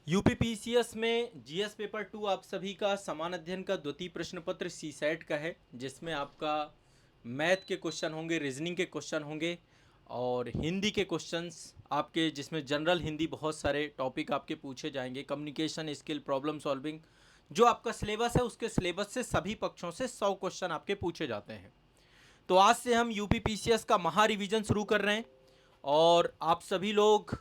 UPPCS में GS paper 2 आप सभी का समान अध्ययन का द्वितीय प्रश्न पत्र सी सेट का है, जिसमें आपका मैथ के क्वेश्चन होंगे, रीजनिंग के क्वेश्चन होंगे और हिंदी के क्वेश्चंस आपके, जिसमें जनरल हिंदी बहुत सारे टॉपिक आपके पूछे जाएंगे। कम्युनिकेशन स्किल, प्रॉब्लम सॉल्विंग, जो आपका सिलेबस है उसके सिलेबस से सभी पक्षों से 100 क्वेश्चन आपके पूछे जाते हैं। तो आज से हम यूपीपीसीएस का महा रिवीजन शुरू कर रहे हैं और आप सभी लोग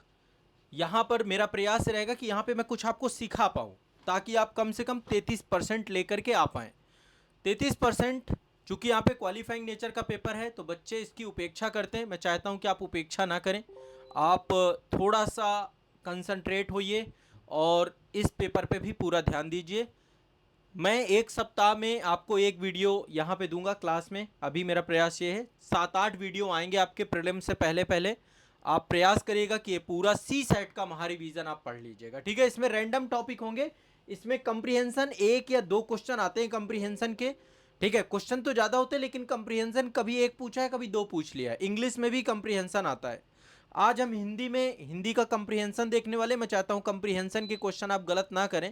यहाँ पर मेरा प्रयास रहेगा कि यहाँ पे मैं कुछ आपको सिखा पाऊँ, ताकि आप कम से कम 33% लेकर के आ पाएँ। 33%, चूँकि यहाँ पे क्वालिफाइंग नेचर का पेपर है तो बच्चे इसकी उपेक्षा करते हैं। मैं चाहता हूँ कि आप उपेक्षा ना करें, आप थोड़ा सा कंसंट्रेट होइए और इस पेपर पे भी पूरा ध्यान दीजिए। मैं एक सप्ताह में आपको एक वीडियो यहाँ पे दूंगा क्लास में। अभी मेरा प्रयास ये है 7-8 वीडियो आएंगे आपके प्रीलिम से पहले पहले। आप प्रयास करिएगा कि ये पूरा सी सेट का महारिवीजन आप पढ़ लीजिएगा, ठीक है। इसमें रैंडम टॉपिक होंगे, इसमें कंप्रीहेंशन 1 या 2 क्वेश्चन आते हैं कंप्रीहेंशन के, ठीक है। क्वेश्चन तो ज़्यादा होते हैं लेकिन कंप्रीहेंशन कभी 1 पूछा है, कभी 2 पूछ लिया है। इंग्लिश में भी कंप्रीहेंशन आता है। आज हम हिंदी का कंप्रीहेंशन देखने वाले। मैं चाहता हूँ कंप्रीहेंशन के क्वेश्चन आप गलत ना करें।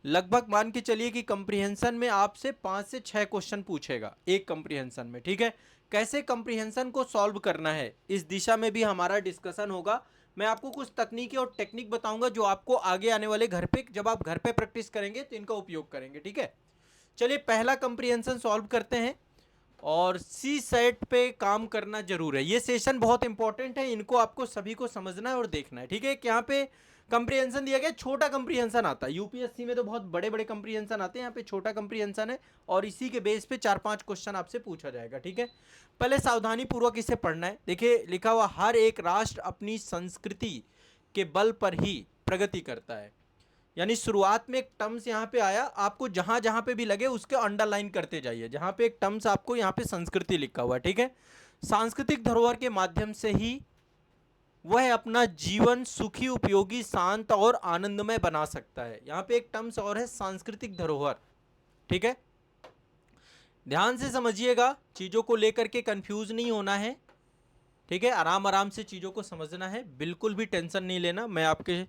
लगभग मान के चलिए कि कंप्रीहेंशन में आपसे 5 से 6 क्वेश्चन पूछेगा एक कंप्रीहेंशन में, ठीक है। कैसे कंप्रीहेंशन को सॉल्व करना है, इस दिशा में भी हमारा डिस्कशन होगा। मैं आपको कुछ तकनीकी और टेक्निक बताऊंगा जो आपको आगे आने वाले घर पे, जब आप घर पे प्रैक्टिस करेंगे तो इनका उपयोग करेंगे, ठीक है। चलिए पहला कंप्रीहेंशन सॉल्व करते हैं और सी सेट पे काम करना जरूर है। ये सेशन बहुत इंपॉर्टेंट है, इनको आपको सभी को समझना है और देखना है, ठीक है। यहाँ पे कंप्रीहेंशन दिया गया, छोटा कंप्रीहेंशन आता है। यूपीएससी में तो बहुत बड़े बड़े कंप्रीहेंशन आते हैं, यहाँ पे छोटा कंप्रीहेंशन है और इसी के बेस पे 4-5 क्वेश्चन आपसे पूछा जाएगा, ठीक है। पहले सावधानी पूर्वक इसे पढ़ना है। देखिए लिखा हुआ, हर एक राष्ट्र अपनी संस्कृति के बल पर ही प्रगति करता है। यानी शुरुआत में एक टर्म्स यहाँ पे आया, आपको जहां जहां पे भी लगे उसके अंडरलाइन करते जाइए। जहां पे एक टर्म्स आपको यहाँ पे संस्कृति लिखा हुआ है, ठीक है। सांस्कृतिक धरोहर के माध्यम से ही वह अपना जीवन सुखी, उपयोगी, शांत और आनंदमय बना सकता है। यहाँ पे एक टर्म्स और है, सांस्कृतिक धरोहर, ठीक है। ध्यान से समझिएगा, चीजों को लेकर के कंफ्यूज नहीं होना है, ठीक है। आराम आराम से चीजों को समझना है, बिल्कुल भी टेंशन नहीं लेना। मैं आपके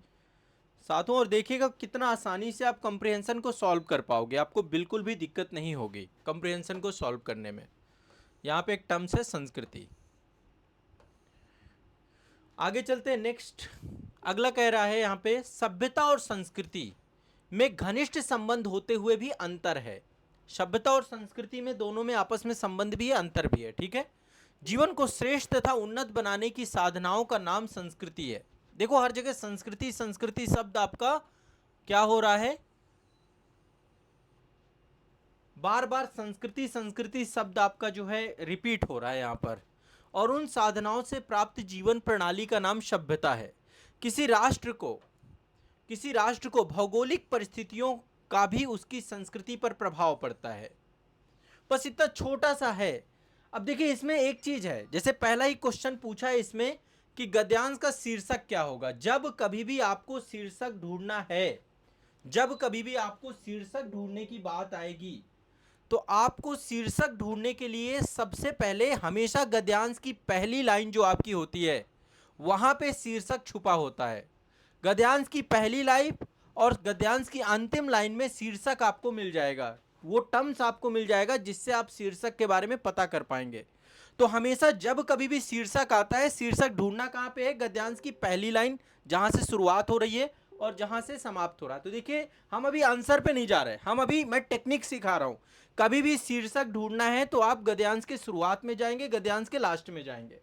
साथ हूं और देखिएगा कितना आसानी से आप कंप्रीहेंशन को सॉल्व कर पाओगे। आपको बिल्कुल भी दिक्कत नहीं होगी कंप्रीहेंशन को सॉल्व करने में। यहाँ पे एक टर्म्स है संस्कृति। आगे चलते हैं, नेक्स्ट अगला कह रहा है यहाँ पे, सभ्यता और संस्कृति में घनिष्ठ संबंध होते हुए भी अंतर है। सभ्यता और संस्कृति में दोनों में आपस में संबंध भी है, अंतर भी है, ठीक है। जीवन को श्रेष्ठ तथा उन्नत बनाने की साधनाओं का नाम संस्कृति है। देखो हर जगह संस्कृति संस्कृति शब्द आपका क्या हो रहा है, बार बार संस्कृति संस्कृति शब्द आपका जो है रिपीट हो रहा है यहाँ पर। और उन साधनाओं से प्राप्त जीवन प्रणाली का नाम सभ्यता है। किसी राष्ट्र को भौगोलिक परिस्थितियों का भी उसकी संस्कृति पर प्रभाव पड़ता है। बस इतना छोटा सा है। अब देखिए इसमें एक चीज है, जैसे पहला ही क्वेश्चन पूछा है इसमें कि गद्यांश का शीर्षक क्या होगा। जब कभी भी आपको शीर्षक ढूंढना है, जब कभी भी आपको शीर्षक ढूंढने की बात आएगी, तो आपको शीर्षक ढूंढने के लिए सबसे पहले हमेशा गद्यांश की पहली लाइन जो आपकी होती है वहां पे शीर्षक छुपा होता है। गद्यांश की पहली लाइन और गद्यांश की अंतिम लाइन में शीर्षक आपको मिल जाएगा, वो टर्म्स आपको मिल जाएगा जिससे आप शीर्षक के बारे में पता कर पाएंगे। तो हमेशा जब कभी भी शीर्षक आता है, शीर्षक ढूंढना कहां पे है, गद्यांश की पहली लाइन जहां से शुरुआत हो रही है और जहां से समाप्त हो रहा है। तो देखिए हम अभी आंसर पे नहीं जा रहे, मैं टेक्निक सिखा रहा हूं। कभी भी शीर्षक ढूंढना है तो आप गद्यांश के शुरुआत में जाएंगे, गद्यांश के लास्ट में जाएंगे,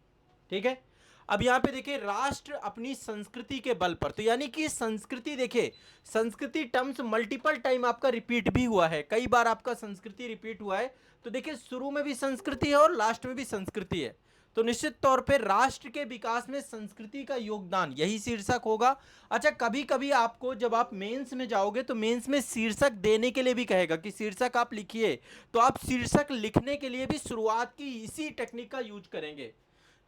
ठीक है। अब यहां पे देखिए, राष्ट्र अपनी संस्कृति के बल पर, तो यानी कि संस्कृति, देखिए संस्कृति टर्म्स मल्टीपल टाइम आपका रिपीट भी हुआ है, कई बार आपका संस्कृति रिपीट हुआ है। तो देखिए शुरू में भी संस्कृति है और लास्ट में भी संस्कृति है, तो निश्चित तौर पे राष्ट्र के विकास में संस्कृति का योगदान, यही शीर्षक होगा। अच्छा, कभी कभी आपको जब आप मेंस में जाओगे तो मेंस में शीर्षक देने के लिए भी कहेगा कि शीर्षक आप लिखिए, तो आप शीर्षक लिखने के लिए भी शुरुआत की इसी टेक्निक का यूज करेंगे।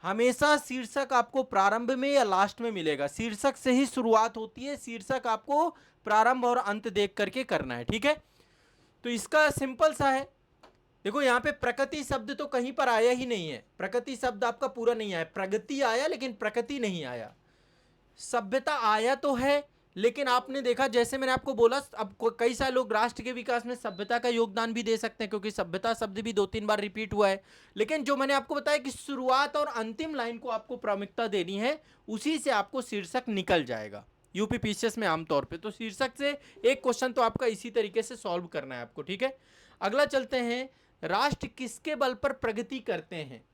हमेशा शीर्षक आपको प्रारंभ में या लास्ट में मिलेगा, शीर्षक से ही शुरुआत होती है, शीर्षक आपको प्रारंभ और अंत देख करके करना है, ठीक है। तो इसका सिंपल सा है। देखो यहाँ पे प्रकृति शब्द तो कहीं पर आया ही नहीं है, प्रकृति शब्द आपका पूरा नहीं आया, प्रगति आया लेकिन प्रकृति नहीं आया। सभ्यता आया तो है लेकिन आपने देखा, जैसे मैंने आपको बोला, अब कई सारे लोग राष्ट्र के विकास में सभ्यता का योगदान भी दे सकते हैं, क्योंकि सभ्यता शब्द भी 2-3 बार रिपीट हुआ है। लेकिन जो मैंने आपको बताया कि शुरुआत और अंतिम लाइन को आपको प्राथमिकता देनी है, उसी से आपको शीर्षक निकल जाएगा यूपीपीसीएस में आमतौर पे। तो शीर्षक से एक क्वेश्चन तो आपका इसी तरीके से सॉल्व करना है आपको, ठीक है। अगला चलते हैं, राष्ट्र किसके बल पर प्रगति करते हैं।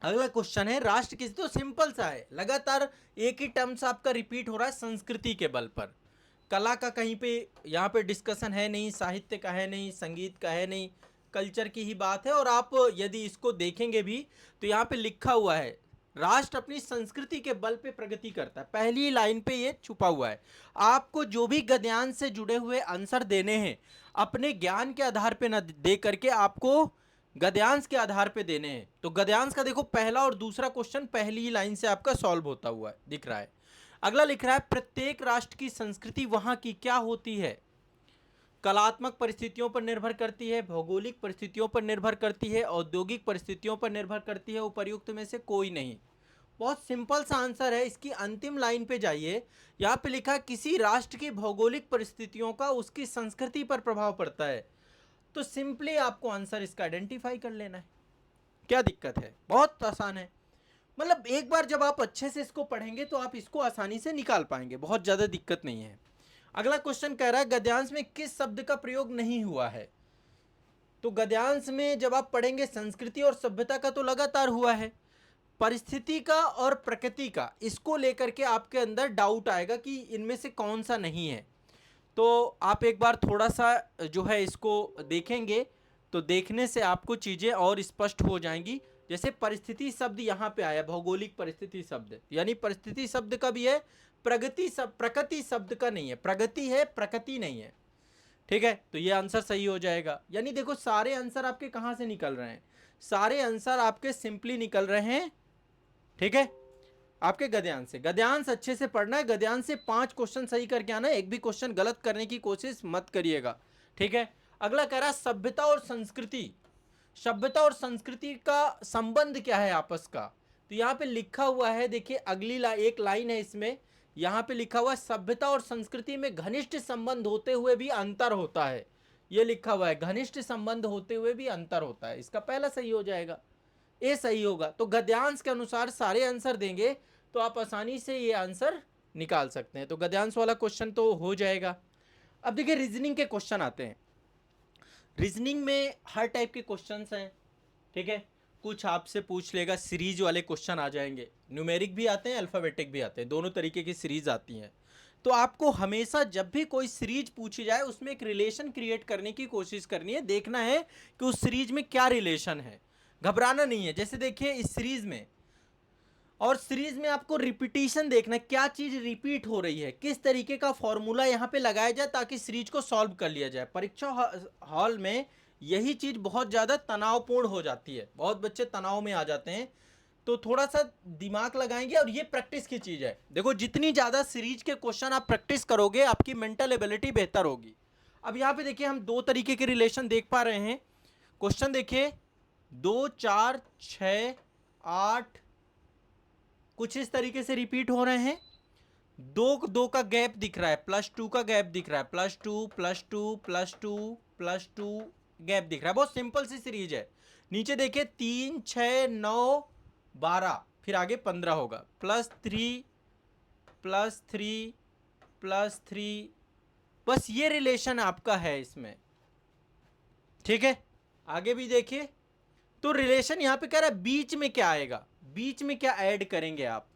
अगला क्वेश्चन है, राष्ट्र किस, तो सिंपल सा है, लगातार एक ही टर्म्स आपका रिपीट हो रहा है, संस्कृति के बल पर। कला का कहीं पे यहाँ पे डिस्कशन है नहीं, साहित्य का है नहीं, संगीत का है नहीं, कल्चर की ही बात है। और आप यदि इसको देखेंगे भी तो यहाँ पे लिखा हुआ है, राष्ट्र अपनी संस्कृति के बल पे प्रगति करता है, पहली लाइन पे ये छुपा हुआ है। आपको जो भी गद्यांश से जुड़े हुए आंसर देने हैं, अपने ज्ञान के आधार पे न दे करके आपको गद्यांश के आधार पे देने हैं। तो गद्यांश का देखो, पहला और दूसरा क्वेश्चन पहली ही लाइन से आपका सॉल्व होता हुआ है, दिख रहा है। अगला लिख रहा है, प्रत्येक राष्ट्र की संस्कृति वहां की क्या होती है, कलात्मक परिस्थितियों पर निर्भर करती है, भौगोलिक परिस्थितियों पर निर्भर करती है, औद्योगिक परिस्थितियों पर निर्भर करती है, उपर्युक्त में से कोई नहीं। बहुत सिंपल सा आंसर है। इसकी अंतिम लाइन पे जाइए, यहाँ पे लिखा, किसी राष्ट्र की भौगोलिक परिस्थितियों का उसकी संस्कृति पर प्रभाव पड़ता है। तो सिंपली आपको आंसर इसका आइडेंटिफाई कर लेना है। क्या दिक्कत है, बहुत आसान है। मतलब एक बार जब आप अच्छे से इसको पढ़ेंगे तो आप इसको आसानी से निकाल पाएंगे, बहुत ज़्यादा दिक्कत नहीं है। अगला क्वेश्चन कह रहा है, गद्यांश में किस शब्द का प्रयोग नहीं हुआ है। तो गद्यांश में जब आप पढ़ेंगे, संस्कृति और सभ्यता का तो लगातार हुआ है, परिस्थिति का और प्रकृति का, इसको लेकर के आपके अंदर डाउट आएगा कि इनमें से कौन सा नहीं है। तो आप एक बार थोड़ा सा जो है इसको देखेंगे, तो देखने से आपको चीज़ें और स्पष्ट हो जाएंगी। जैसे परिस्थिति शब्द यहाँ पे आया, भौगोलिक परिस्थिति शब्द, यानी परिस्थिति शब्द का भी है, प्रकृति शब्द का नहीं है, प्रगति है, प्रकृति नहीं है, ठीक है। तो ये आंसर सही हो जाएगा। यानी देखो, सारे आंसर आपके कहाँ से निकल रहे हैं, सारे आंसर आपके सिंपली निकल रहे हैं, ठीक है, आपके गद्यांश से। गद्यांश अच्छे से पढ़ना है, गद्यांश से 5 क्वेश्चन सही करके आना है, एक भी क्वेश्चन गलत करने की कोशिश मत करिएगा, ठीक है। अगला कह रहा है, सभ्यता और संस्कृति, सभ्यता और संस्कृति का संबंध क्या है आपस का। तो यहाँ पे लिखा हुआ है, देखिए अगली एक लाइन है इसमें, यहाँ पे लिखा हुआ है, सभ्यता और संस्कृति में घनिष्ठ संबंध होते हुए भी अंतर होता है। ये लिखा हुआ है, घनिष्ठ संबंध होते हुए भी अंतर होता है, इसका पहला सही हो जाएगा, ये सही होगा। तो गद्यांश के अनुसार सारे आंसर देंगे तो आप आसानी से ये आंसर निकाल सकते हैं। तो गद्यांश वाला क्वेश्चन तो हो जाएगा। अब देखिए, रीजनिंग के क्वेश्चन आते हैं। रीजनिंग में हर टाइप के क्वेश्चंस हैं, ठीक है। कुछ आपसे पूछ लेगा, सीरीज वाले क्वेश्चन आ जाएंगे, न्यूमेरिक भी आते हैं, अल्फ़ाबेटिक भी आते हैं, दोनों तरीके की सीरीज आती हैं। तो आपको हमेशा जब भी कोई सीरीज पूछी जाए, उसमें एक रिलेशन क्रिएट करने की कोशिश करनी है, देखना है कि उस सीरीज में क्या रिलेशन है, घबराना नहीं है। जैसे देखिए, इस सीरीज में और सीरीज में आपको रिपीटिशन देखना है, क्या चीज रिपीट हो रही है, किस तरीके का फॉर्मूला यहाँ पे लगाया जाए ताकि सीरीज को सॉल्व कर लिया जाए। परीक्षा हॉल में यही चीज बहुत ज्यादा तनावपूर्ण हो जाती है, बहुत बच्चे तनाव में आ जाते हैं। तो थोड़ा सा दिमाग लगाएंगे, और ये प्रैक्टिस की चीज है। देखो, जितनी ज्यादा सीरीज के क्वेश्चन आप प्रैक्टिस करोगे, आपकी मेंटल एबिलिटी बेहतर होगी। अब यहाँ पे देखिए, हम 2 तरीके के रिलेशन देख पा रहे हैं। क्वेश्चन देखिए, 2, 4, 6, 8 कुछ इस तरीके से रिपीट हो रहे हैं। 2 का गैप दिख रहा है, +2 का गैप दिख रहा है, +2 +2 +2 +2 गैप दिख रहा है। बहुत सिंपल सी सीरीज है। नीचे देखिए, 3, 6, 9, 12, फिर आगे 15 होगा, +3 +3 +3, बस ये रिलेशन आपका है इसमें, ठीक है। आगे भी देखिए, तो रिलेशन यहाँ पे कह रहा है, बीच में क्या आएगा, बीच में क्या ऐड करेंगे आप।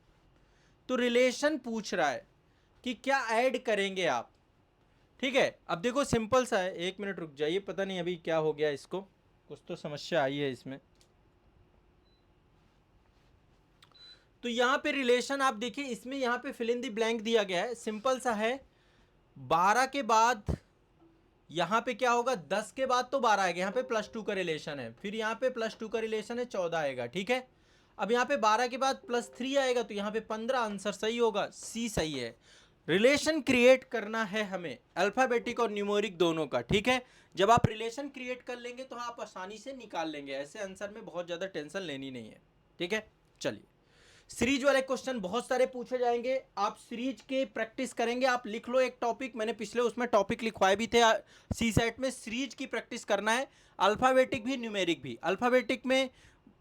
तो रिलेशन पूछ रहा है कि क्या ऐड करेंगे आप, ठीक है। अब देखो, सिंपल सा है, 1 मिनट रुक जाइए, पता नहीं अभी क्या हो गया इसको, कुछ तो समस्या आई है इसमें। तो यहाँ पे रिलेशन आप देखिए, इसमें यहाँ पे फिल इन द ब्लैंक दिया गया है, सिंपल सा है। 12 के बाद यहाँ पे क्या होगा, 10 के बाद तो 12 आएगा, यहाँ पे +2 का रिलेशन है, फिर यहाँ पे +2 का रिलेशन है, 14 आएगा, ठीक है। अब यहाँ पे 12 के बाद +3 आएगा, तो यहाँ पे 15, आंसर सही होगा, सी सही है। रिलेशन क्रिएट करना है हमें, अल्फाबेटिक और न्यूमेरिक दोनों का, ठीक है। जब आप रिलेशन क्रिएट कर लेंगे तो आप आसानी से निकाल लेंगे, ऐसे आंसर में बहुत ज़्यादा टेंशन लेनी नहीं है, ठीक है। चलिए, सीरीज वाले क्वेश्चन बहुत सारे पूछे जाएंगे, आप सीरीज के प्रैक्टिस करेंगे। आप लिख लो एक टॉपिक, मैंने पिछले उसमें टॉपिक लिखवाए भी थे, सी सेट में सीरीज की प्रैक्टिस करना है, अल्फाबेटिक भी न्यूमेरिक भी। अल्फाबेटिक में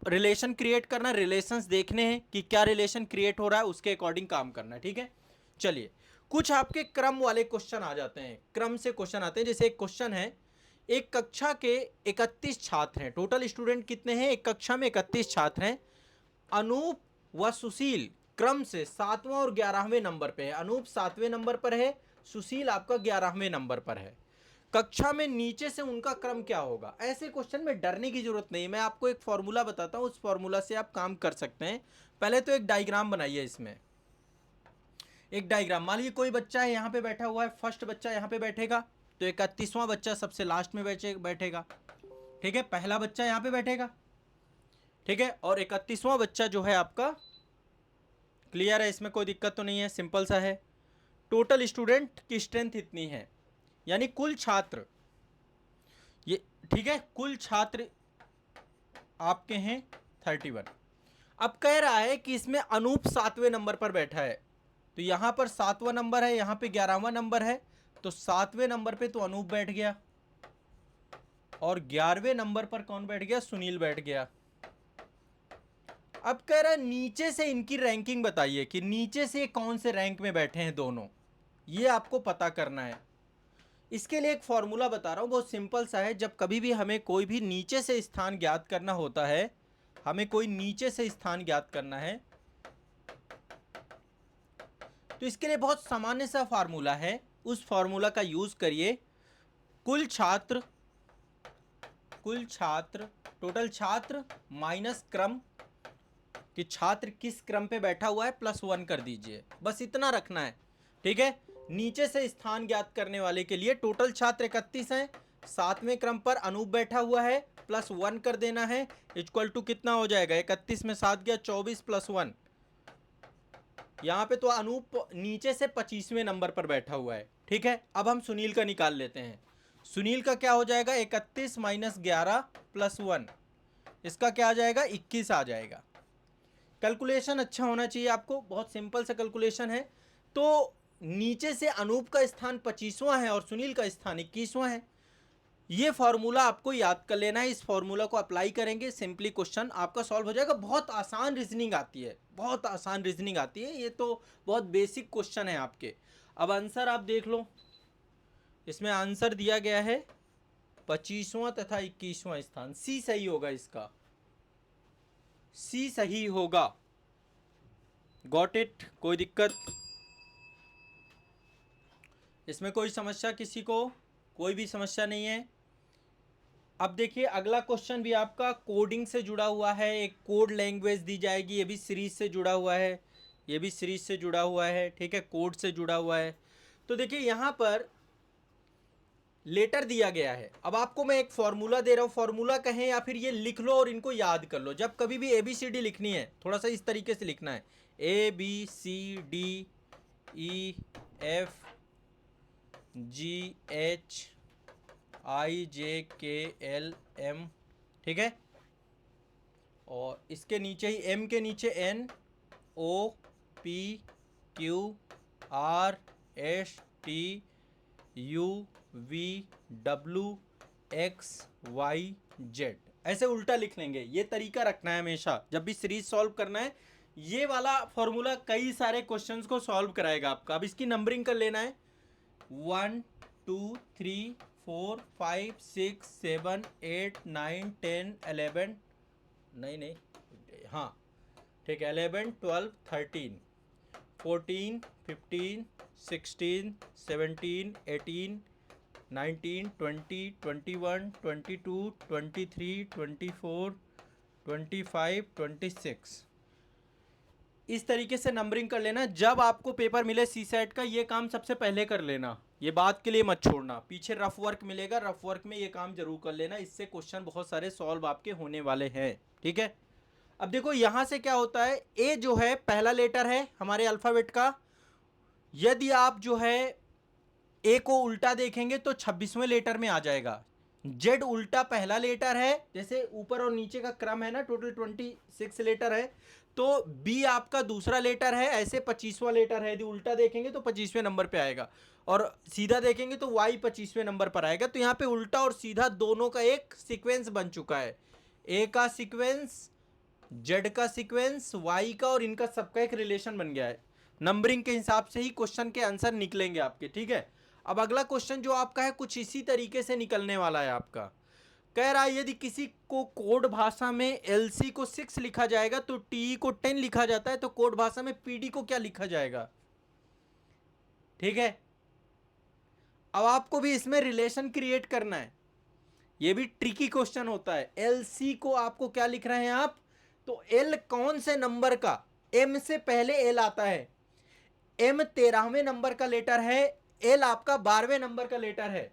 रिलेशन क्रिएट करना, रिलेशंस देखने हैं कि क्या रिलेशन क्रिएट हो रहा है, उसके अकॉर्डिंग काम करना है, ठीक है। चलिए कुछ आपके क्रम वाले क्वेश्चन आ जाते हैं, क्रम से क्वेश्चन आते हैं। जैसे एक क्वेश्चन है, एक कक्षा के 31 छात्र हैं, टोटल स्टूडेंट कितने हैं, एक कक्षा में 31 छात्र हैं। अनूप व सुशील क्रम से 7वां और 11वें नंबर पे है। अनूप 7वें नंबर पर है, सुशील आपका 11वें नंबर पर है। कक्षा में नीचे से उनका क्रम क्या होगा। ऐसे क्वेश्चन में डरने की जरूरत नहीं, मैं आपको एक फॉर्मूला बताता हूं, उस फॉर्मूला से आप काम कर सकते हैं। पहले तो एक डायग्राम बनाइए। इसमें एक डायग्राम, मान लीजिए कोई बच्चा है यहाँ पे बैठा हुआ है, फर्स्ट बच्चा यहाँ पे बैठेगा, तो 31वां बच्चा सबसे लास्ट में बैठेगा, ठीक है। पहला बच्चा यहाँ पे बैठेगा, ठीक है, और 31वां बच्चा जो है आपका, क्लियर है, इसमें कोई दिक्कत तो नहीं है, सिंपल सा है। टोटल स्टूडेंट की स्ट्रेंथ इतनी है, यानी कुल छात्र, ये ठीक है, कुल छात्र आपके हैं 31। अब कह रहा है कि इसमें अनूप 7वें नंबर पर बैठा है, तो यहां पर 7वां नंबर है, यहां पे 11वां नंबर है, तो 7वें नंबर पे तो अनूप बैठ गया, और 11वें नंबर पर कौन बैठ गया, सुनील बैठ गया। अब कह रहा है नीचे से इनकी रैंकिंग बताइए कि नीचे से कौन से रैंक में बैठे हैं दोनों, ये आपको पता करना है। इसके लिए एक फॉर्मूला बता रहा हूं, बहुत सिंपल सा है। जब कभी भी हमें कोई भी नीचे से स्थान ज्ञात करना होता है, हमें कोई नीचे से स्थान ज्ञात करना है, तो इसके लिए बहुत सामान्य सा फार्मूला है, उस फार्मूला का यूज करिए। कुल छात्र टोटल छात्र माइनस क्रम, कि छात्र किस क्रम पे बैठा हुआ है, +1 कर दीजिए, बस इतना रखना है, ठीक है। नीचे से स्थान ज्ञात करने वाले के लिए टोटल छात्र 31 हैं, 7वें क्रम पर अनूप बैठा हुआ है, +1 कर देना है, इक्वल टू कितना हो जाएगा, 31 में 7 गया 24 +1। यहाँ पे तो अनूप नीचे से 25वें नंबर पर बैठा हुआ है, ठीक है। अब हम सुनील का निकाल लेते हैं। सुनील का क्या हो जाएगा, 31 - 11 +1, इसका क्या आ जाएगा, 21 आ जाएगा। कैलकुलेशन अच्छा होना चाहिए आपको, बहुत सिंपल सा कैलकुलेशन है। तो नीचे से अनूप का स्थान 25वां है और सुनील का स्थान 21वां है। ये फॉर्मूला आपको याद कर लेना है, इस फॉर्मूला को अप्लाई करेंगे, सिंपली क्वेश्चन आपका सॉल्व हो जाएगा। बहुत आसान रीजनिंग आती है, बहुत आसान रीजनिंग आती है, ये तो बहुत बेसिक क्वेश्चन है आपके। अब आंसर आप देख लो, इसमें आंसर दिया गया है 25वां तथा 21वां स्थान, सी सही होगा, इसका सी सही होगा। गॉट इट, कोई दिक्कत, इसमें कोई समस्या किसी को, कोई भी समस्या नहीं है। अब देखिए अगला क्वेश्चन भी आपका कोडिंग से जुड़ा हुआ है, एक कोड लैंग्वेज दी जाएगी, ये भी सीरीज से जुड़ा हुआ है, ये भी सीरीज से जुड़ा हुआ है, ठीक है, कोड से जुड़ा हुआ है। तो देखिए यहाँ पर लेटर दिया गया है, अब आपको मैं एक फॉर्मूला दे रहा हूँ, फॉर्मूला कहें या फिर ये लिख लो और इनको याद कर लो। जब कभी भी ABCD लिखनी है, थोड़ा सा इस तरीके से लिखना है, ABCDEFGHIJKLM, ठीक है, और इसके नीचे ही M के नीचे NOPQRSTUVWXYZ, ऐसे उल्टा लिख लेंगे। ये तरीका रखना है हमेशा, जब भी सीरीज सॉल्व करना है, ये वाला फॉर्मूला कई सारे क्वेश्चंस को सॉल्व कराएगा आपका। अब इसकी नंबरिंग कर लेना है, 1 2 3 4 5 6 7 8 9 10 11, नहीं, हाँ ठीक है, 11 12 13 14 15 16 17 18 19 20 21 22 23 24 25 26, इस तरीके से नंबरिंग कर लेना। जब आपको पेपर मिले सी सेट का, ये काम सबसे पहले कर लेना, ये बात के लिए मत छोड़ना। पीछे रफ वर्क मिलेगा, रफ वर्क में ये काम जरूर कर लेना, इससे क्वेश्चन बहुत सारे सॉल्व आपके होने वाले हैं, ठीक है। अब देखो यहां से क्या होता है, ए जो है पहला लेटर है हमारे अल्फाबेट का, यदि आप जो है ए को उल्टा देखेंगे तो 26वें लेटर में आ जाएगा। जेड उल्टा पहला लेटर है, जैसे ऊपर और नीचे का क्रम है ना, टोटल 26 लेटर है, तो बी आपका दूसरा लेटर है, ऐसे 25वां लेटर है। यदि उल्टा देखेंगे तो 25वें नंबर पे आएगा, और सीधा देखेंगे तो वाई 25वें नंबर पर आएगा। तो यहाँ पे उल्टा और सीधा दोनों का एक सीक्वेंस बन चुका है, ए का सीक्वेंस, जेड का सीक्वेंस, वाई का, और इनका सबका एक रिलेशन बन गया है। नंबरिंग के हिसाब से ही क्वेश्चन के आंसर निकलेंगे आपके, ठीक है। अब अगला क्वेश्चन जो आपका है कुछ इसी तरीके से निकलने वाला है आपका। कह रहा है यदि किसी को कोड भाषा में एलसी को 6 लिखा जाएगा तो टी को 10 लिखा जाता है, तो कोड भाषा में पीडी को क्या लिखा जाएगा, ठीक है। अब आपको भी इसमें रिलेशन क्रिएट करना है, ये भी ट्रिकी क्वेश्चन होता है। एलसी को आपको क्या लिख रहे हैं आप, तो एल कौन से नंबर का, एम से पहले एल आता है, एम 13वें नंबर का लेटर है, एल आपका 12वें नंबर का लेटर है,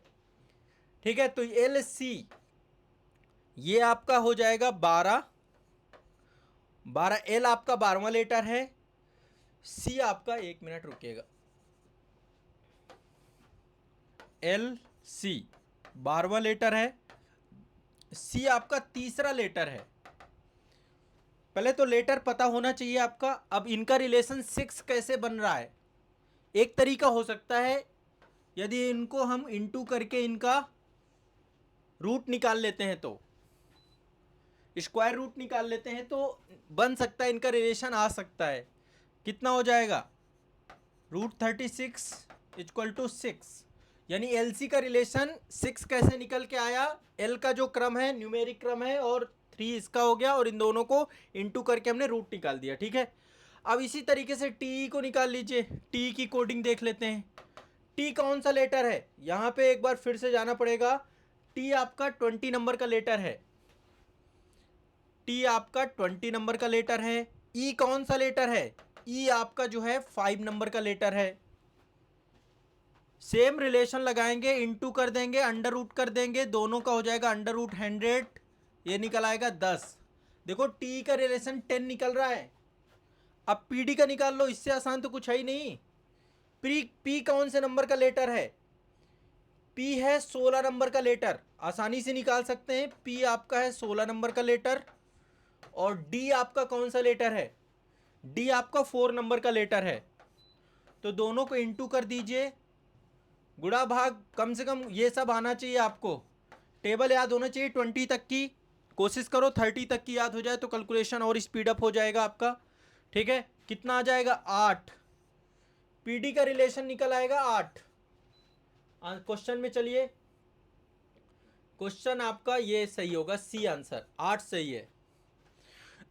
ठीक है। तो एल सी ये आपका हो जाएगा 12, एल आपका 12वां लेटर है, सी आपका, एक मिनट रुकिएगा, एल सी 12वां लेटर है, सी आपका तीसरा लेटर है। पहले तो लेटर पता होना चाहिए आपका। अब इनका रिलेशन 6 कैसे बन रहा है, एक तरीका हो सकता है यदि इनको हम इंटू करके इनका रूट निकाल लेते हैं, तो स्क्वायर रूट निकाल लेते हैं तो बन सकता है, इनका रिलेशन आ सकता है। कितना हो जाएगा, √36 इक्वल टू 6, यानी एल सी का रिलेशन 6 कैसे निकल के आया, एल का जो क्रम है न्यूमेरिक क्रम है, और 3 इसका हो गया, और इन दोनों को इंटू करके हमने रूट निकाल दिया, ठीक है। अब इसी तरीके से टी को निकाल लीजिए, टी की कोडिंग देख लेते हैं। टी कौन सा लेटर है, यहाँ पे एक बार फिर से जाना पड़ेगा। टी आपका 20 नंबर का लेटर है, टी आपका 20 नंबर का लेटर है। ई कौन सा लेटर है, ई आपका जो है 5 नंबर का लेटर है। सेम रिलेशन लगाएंगे, इनटू कर देंगे, अंडर रूट कर देंगे, दोनों का हो जाएगा √100, ये निकल आएगा 10। देखो टी का रिलेशन 10 निकल रहा है। अब पीडी का निकाल लो, इससे आसान तो कुछ है ही नहीं। पी कौन से नंबर का लेटर है, पी है 16 नंबर का लेटर, आसानी से निकाल सकते हैं। पी आपका है 16 नंबर का लेटर, और डी आपका कौन सा लेटर है, डी आपका 4 नंबर का लेटर है। तो दोनों को इंटू कर दीजिए, गुणा भाग, कम से कम ये सब आना चाहिए आपको, टेबल याद होना चाहिए 20 तक की, कोशिश करो 30 तक की याद हो जाए तो कैलकुलेशन और स्पीड अप हो जाएगा आपका, ठीक है। कितना आ जाएगा, 8, पीडी का रिलेशन निकल आएगा 8। क्वेश्चन में चलिए, क्वेश्चन आपका ये सही होगा, सी आंसर 8 सही है।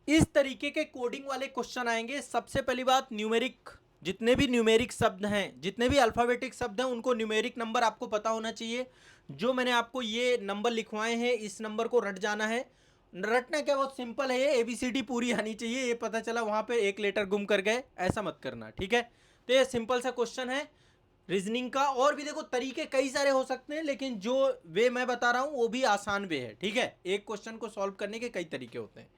इस तरीके के कोडिंग वाले क्वेश्चन आएंगे। सबसे पहली बात, न्यूमेरिक, जितने भी न्यूमेरिक शब्द हैं, जितने भी अल्फ़ाबेटिक शब्द हैं, उनको न्यूमेरिक नंबर आपको पता होना चाहिए। जो मैंने आपको ये नंबर लिखवाए हैं, इस नंबर को रट जाना है। रटना क्या, बहुत सिंपल है, ये ABCD पूरी आनी चाहिए। ये पता चला वहाँ पे एक लेटर गुम कर गए, ऐसा मत करना, ठीक है। तो ये सिंपल सा क्वेश्चन है रीजनिंग का। और भी देखो तरीके कई सारे हो सकते हैं, लेकिन जो वे मैं बता रहा हूँ वो भी आसान वे है, ठीक है। एक क्वेश्चन को सॉल्व करने के कई तरीके होते हैं।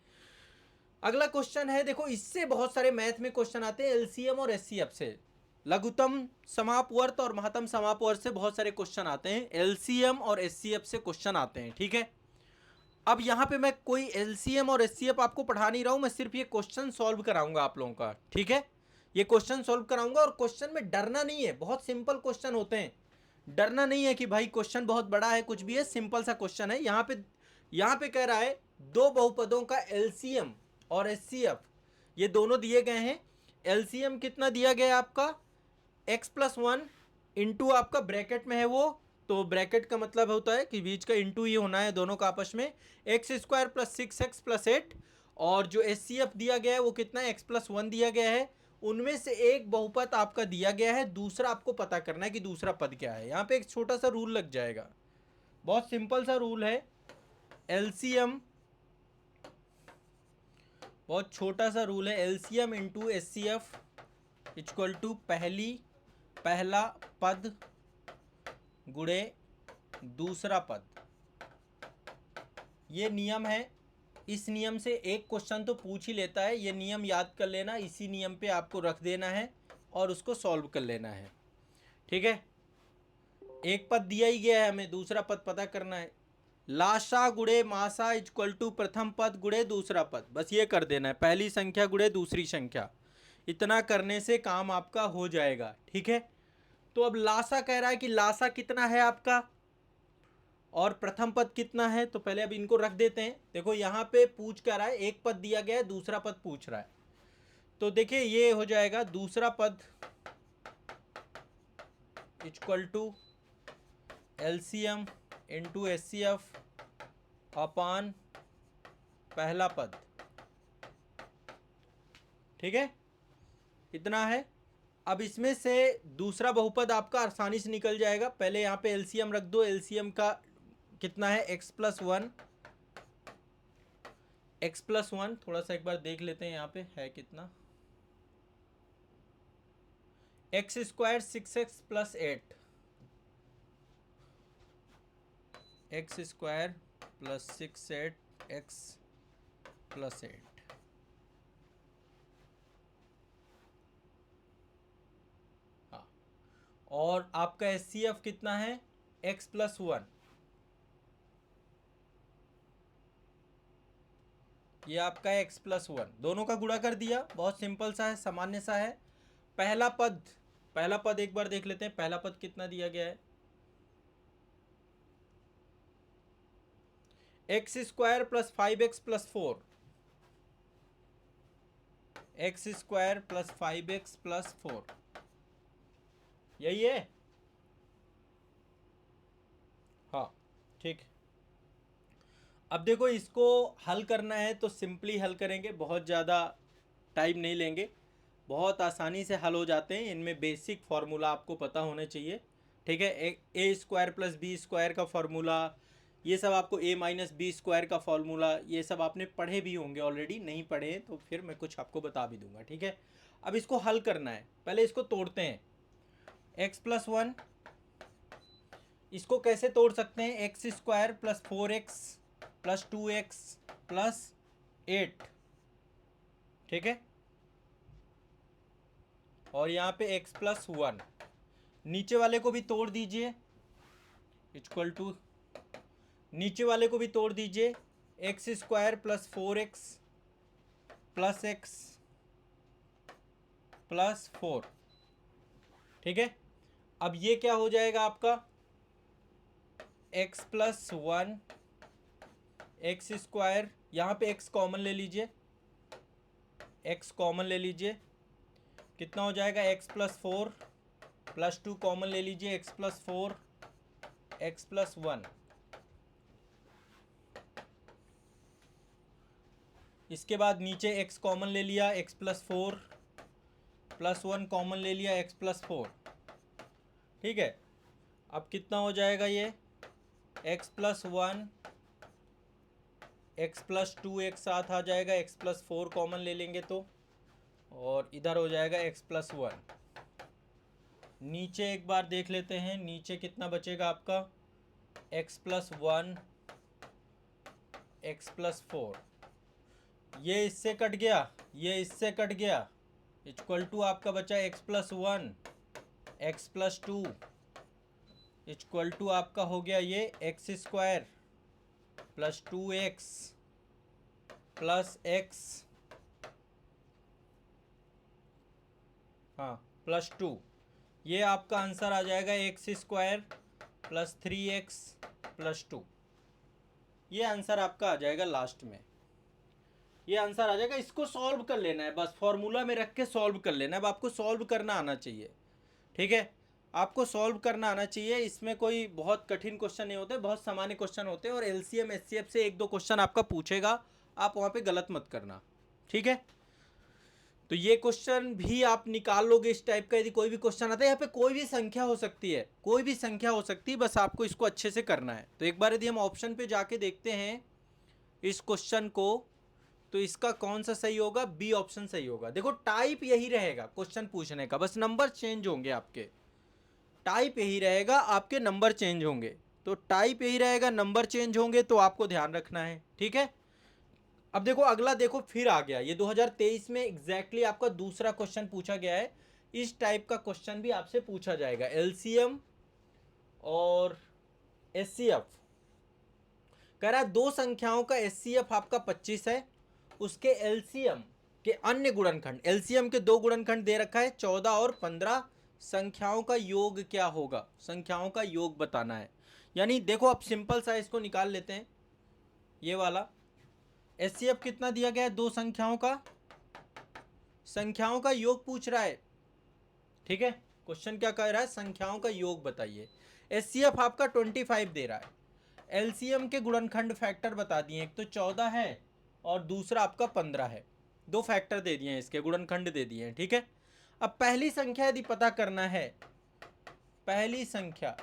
अगला क्वेश्चन है, देखो इससे बहुत सारे मैथ में क्वेश्चन आते हैं, एलसीएम और एचसीएफ से। लघुत्तम समापवर्त और महत्तम समापवर्त से बहुत सारे क्वेश्चन आते हैं, एलसीएम और एचसीएफ से क्वेश्चन आते हैं, ठीक है। अब यहाँ पे मैं कोई एलसीएम और एचसीएफ आपको पढ़ा नहीं रहा हूँ, मैं सिर्फ ये क्वेश्चन सॉल्व कराऊंगा आप लोगों का, ठीक है। ये क्वेश्चन सॉल्व कराऊंगा, और क्वेश्चन में डरना नहीं है, बहुत सिंपल क्वेश्चन होते हैं। डरना नहीं है कि भाई क्वेश्चन बहुत बड़ा है, कुछ भी है, सिंपल सा क्वेश्चन है। यहाँ पे कह रहा है दो बहुपदों का एलसीएम और एचसीएफ ये दोनों दिए गए हैं। एलसीएम कितना दिया गया है आपका, x+1 इंटू आपका ब्रैकेट में है वो, तो ब्रैकेट का मतलब होता है कि बीच का इंटू ही होना है दोनों का आपस में, x² + 6x + 8। और जो एचसीएफ दिया गया है वो कितना है, x+1 दिया गया है। उनमें से एक बहुपद आपका दिया गया है, दूसरा आपको पता करना है कि दूसरा पद क्या है। यहाँ पे एक छोटा सा रूल लग जाएगा, बहुत सिंपल सा रूल है। एलसीएम, बहुत छोटा सा रूल है, LCM into HCF equal to पहला पद गुणे दूसरा पद। ये नियम है, इस नियम से एक क्वेश्चन तो पूछ ही लेता है। ये नियम याद कर लेना, इसी नियम पे आपको रख देना है और उसको सॉल्व कर लेना है, ठीक है। एक पद दिया ही गया है, हमें दूसरा पद पता करना है। लासा गुणे मासा इक्वल टू प्रथम पद गुणे दूसरा पद, बस ये कर देना है, पहली संख्या गुणे दूसरी संख्या। इतना करने से काम आपका हो जाएगा, ठीक है। तो अब लासा कह रहा है कि लासा कितना है आपका और प्रथम पद कितना है, तो पहले अब इनको रख देते हैं। देखो यहाँ पे पूछ कर रहा है, एक पद दिया गया है, दूसरा पद पूछ रहा है। तो देखिए ये हो जाएगा दूसरा पद equal to LCM into HCF अपान पहला पद, ठीक है, इतना है। अब इसमें से दूसरा बहुपद आपका आसानी से निकल जाएगा। पहले यहाँ पे एलसीएम रख दो, एलसीएम का कितना है x plus one, x plus one, थोड़ा सा एक बार देख लेते हैं यहाँ पे है कितना, x square 6x plus 8, x square plus 6 x plus 8, हाँ। और आपका एचसीएफ कितना है, x प्लस वन, ये आपका है x प्लस वन, दोनों का गुणा कर दिया, बहुत सिंपल सा है, सामान्य सा है। पहला पद, पहला पद एक बार देख लेते हैं, पहला पद कितना दिया गया है, x square plus 5x plus 4, x square plus 5x plus 4, यही है, हाँ, ठीक। अब देखो इसको हल करना है तो सिंपली हल करेंगे, बहुत ज़्यादा टाइम नहीं लेंगे, बहुत आसानी से हल हो जाते हैं। इनमें बेसिक फार्मूला आपको पता होने चाहिए, ठीक है। ए स्क्वायर प्लस बी स्क्वायर का फार्मूला, ये सब आपको ए माइनस बी स्क्वायर का फार्मूला, ये सब आपने पढ़े भी होंगे ऑलरेडी, नहीं पढ़े हैं तो फिर मैं कुछ आपको बता भी दूंगा, ठीक है। अब इसको हल करना है, पहले इसको तोड़ते हैं। एक्स प्लस वन, इसको कैसे तोड़ सकते हैं, x square plus 4x plus 2x plus 8, ठीक है। और यहाँ पे x प्लस वन, नीचे वाले को भी तोड़ दीजिए, इक्वल टू, नीचे वाले को भी तोड़ दीजिए, x square plus 4x plus x plus 4, ठीक है। अब ये क्या हो जाएगा आपका, x plus one, x square, यहाँ पे x कॉमन ले लीजिए, x कॉमन ले लीजिए, कितना हो जाएगा, x प्लस 4 प्लस 2 कॉमन ले लीजिए, x plus 4 x plus one, इसके बाद नीचे x कॉमन ले लिया, x प्लस 4 प्लस 1 कॉमन ले लिया, x प्लस 4, ठीक है। अब कितना हो जाएगा ये, x plus one, x plus to एक साथ आ जाएगा, एक्स प्लस 4 कॉमन ले लेंगे तो, और इधर हो जाएगा x प्लस वन। नीचे एक बार देख लेते हैं, नीचे कितना बचेगा आपका, x plus one, x plus 4, ये इससे कट गया, ये इससे कट गया, इक्वल टू आपका बचा x plus one, x plus two, equal to आपका हो गया ये x square plus 2x plus x, हाँ, प्लस 2, ये आपका आंसर आ जाएगा x square plus 3x plus 2, ये आंसर आपका आ जाएगा लास्ट में, ये आंसर आ जाएगा। इसको सॉल्व कर लेना है, बस फॉर्मूला में रख के सॉल्व कर लेना है। अब आपको सॉल्व करना आना चाहिए, ठीक है, आपको सॉल्व करना आना चाहिए। इसमें कोई बहुत कठिन क्वेश्चन नहीं होते, बहुत सामान्य क्वेश्चन होते हैं, और एलसीएम एचसीएफ से एक दो क्वेश्चन आपका पूछेगा, आप वहाँ पे गलत मत करना, ठीक है। तो ये क्वेश्चन भी आप निकाल लोगे इस टाइप का, यदि कोई भी क्वेश्चन आता है, यहाँ पे कोई भी संख्या हो सकती है, कोई भी संख्या हो सकती है, बस आपको इसको अच्छे से करना है। तो एक बार यदि हम ऑप्शन पे जाके देखते हैं इस क्वेश्चन को, तो इसका कौन सा सही होगा, बी ऑप्शन सही होगा। देखो टाइप यही रहेगा क्वेश्चन पूछने का, बस नंबर चेंज होंगे आपके, टाइप यही रहेगा, आपके नंबर चेंज होंगे। तो टाइप यही रहेगा, नंबर चेंज होंगे, तो आपको ध्यान रखना है, ठीक है। अब देखो अगला, देखो फिर आ गया, ये 2023 में एग्जैक्टली आपका दूसरा क्वेश्चन पूछा गया है। इस टाइप का क्वेश्चन भी आपसे पूछा जाएगा, एलसीएम और एचसीएफ, कह रहा है दो संख्याओं का एचसीएफ आपका 25 है, उसके एलसीएम के अन्य गुणनखंड, एलसीएम के दो गुणनखंड दे रखा है 14 और 15, संख्याओं का योग क्या होगा, संख्याओं का योग बताना है। यानी देखो अब सिंपल सा इसको निकाल लेते हैं, ये वाला एचसीएफ कितना दिया गया है, दो संख्याओं का, संख्याओं का योग पूछ रहा है, ठीक है। क्वेश्चन क्या कह रहा है, संख्याओं का योग बताइए। एचसीएफ आपका 25 दे रहा है, एलसीएम के गुणनखंड फैक्टर बता दिए, एक तो 14 है और दूसरा आपका 15 है, दो फैक्टर दे दिए हैं, इसके गुणनखंड दे दिए हैं, ठीक है। अब पहली संख्या यदि पता करना है, पहली संख्या,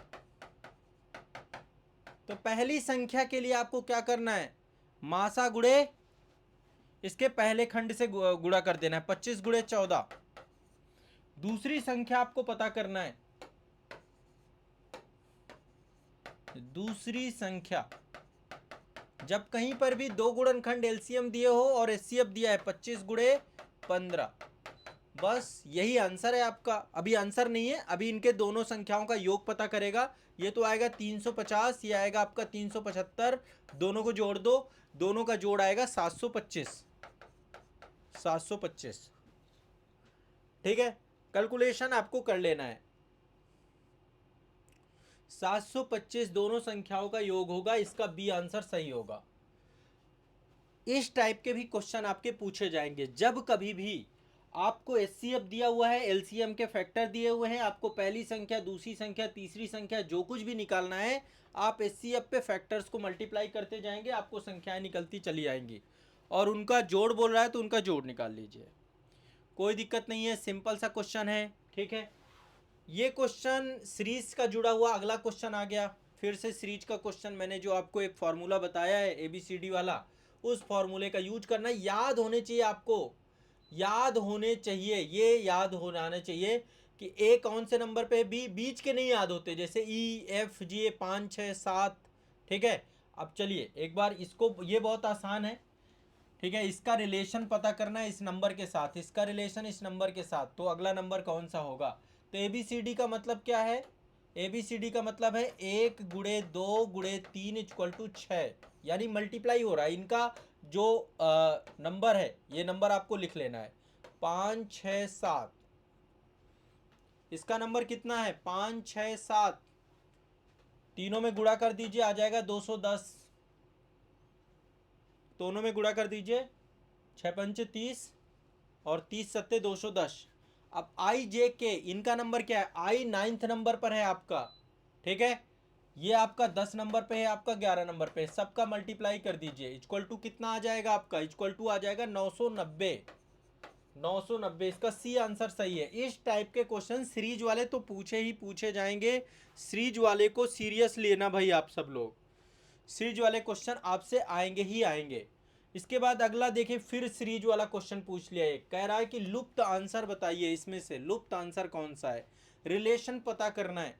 तो पहली संख्या के लिए आपको क्या करना है, मासा गुणे इसके पहले खंड से गुणा कर देना है, 25 गुणे 14। दूसरी संख्या आपको पता करना है, दूसरी संख्या जब कहीं पर भी दो गुणनखंड एलसीएम दिए हो और एचसीएफ दिया है 25 गुणे 15, बस यही आंसर है आपका। अभी आंसर नहीं है, अभी इनके दोनों संख्याओं का योग पता करेगा। ये तो आएगा 350, ये आएगा आपका 375, दोनों को जोड़ दो, दोनों का जोड़ आएगा 725, 725, ठीक है। कैलकुलेशन आपको कर लेना है, 725 दोनों संख्याओं का योग होगा, इसका बी आंसर सही होगा। इस टाइप के भी क्वेश्चन आपके पूछे जाएंगे जब कभी भी आपको एचसीएफ दिया हुआ है, एलसीएम के फैक्टर दिए हुए हैं, आपको पहली संख्या, दूसरी संख्या, तीसरी संख्या जो कुछ भी निकालना है, आप एचसीएफ पे फैक्टर्स को मल्टीप्लाई करते जाएंगे, आपको संख्याएं निकलती चली आएंगी, और उनका जोड़ बोल रहा है तो उनका जोड़ निकाल लीजिए, कोई दिक्कत नहीं है, सिंपल सा क्वेश्चन है, ठीक है। ये क्वेश्चन सीरीज का जुड़ा हुआ अगला क्वेश्चन आ गया, फिर से सीरीज का क्वेश्चन, मैंने जो आपको एक फार्मूला बताया है एबीसीडी वाला, उस फार्मूले का यूज करना, याद होने चाहिए आपको, याद होने चाहिए, ये याद होना चाहिए कि ए कौन से नंबर पे है, बी बीच के नहीं याद होते, जैसे ई एफ जी 5 6 7, ठीक है। अब चलिए एक बार इसको, ये बहुत आसान है, ठीक है, इसका रिलेशन पता करना है इस नंबर के साथ, इसका रिलेशन इस नंबर के साथ, तो अगला नंबर कौन सा होगा। तो एबीसीडी का मतलब क्या है, एबीसीडी का मतलब है 1 गुणे 2 गुणे 3 इक्वल टू 6, यानी मल्टीप्लाई हो रहा है इनका जो नंबर है, ये नंबर आपको लिख लेना है 5 6 7, इसका नंबर कितना है 5 6 7, तीनों में गुणा कर दीजिए आ जाएगा 210, दोनों में गुणा कर दीजिए, 6 पंच 30 और 30 सत्ते 210। अब आई जे के इनका नंबर क्या है, आई 9th नंबर पर है आपका, ठीक है, ये आपका 10 नंबर पे है, आपका 11 नंबर पे है, सबका मल्टीप्लाई कर दीजिए, इक्वल टू कितना आ जाएगा आपका, इक्वल टू आ जाएगा 990, 990, इसका सी आंसर सही है। इस टाइप के क्वेश्चन सीरीज वाले तो पूछे ही पूछे जाएंगे, सीरीज वाले को सीरियस लेना भाई, आप सब लोग सीरीज वाले क्वेश्चन आपसे आएंगे ही आएंगे। इसके बाद अगला देखिए, फिर सीरीज वाला क्वेश्चन पूछ लिया है, कह रहा है कि लुप्त आंसर बताइए, इसमें से लुप्त आंसर कौन सा है, रिलेशन पता करना है,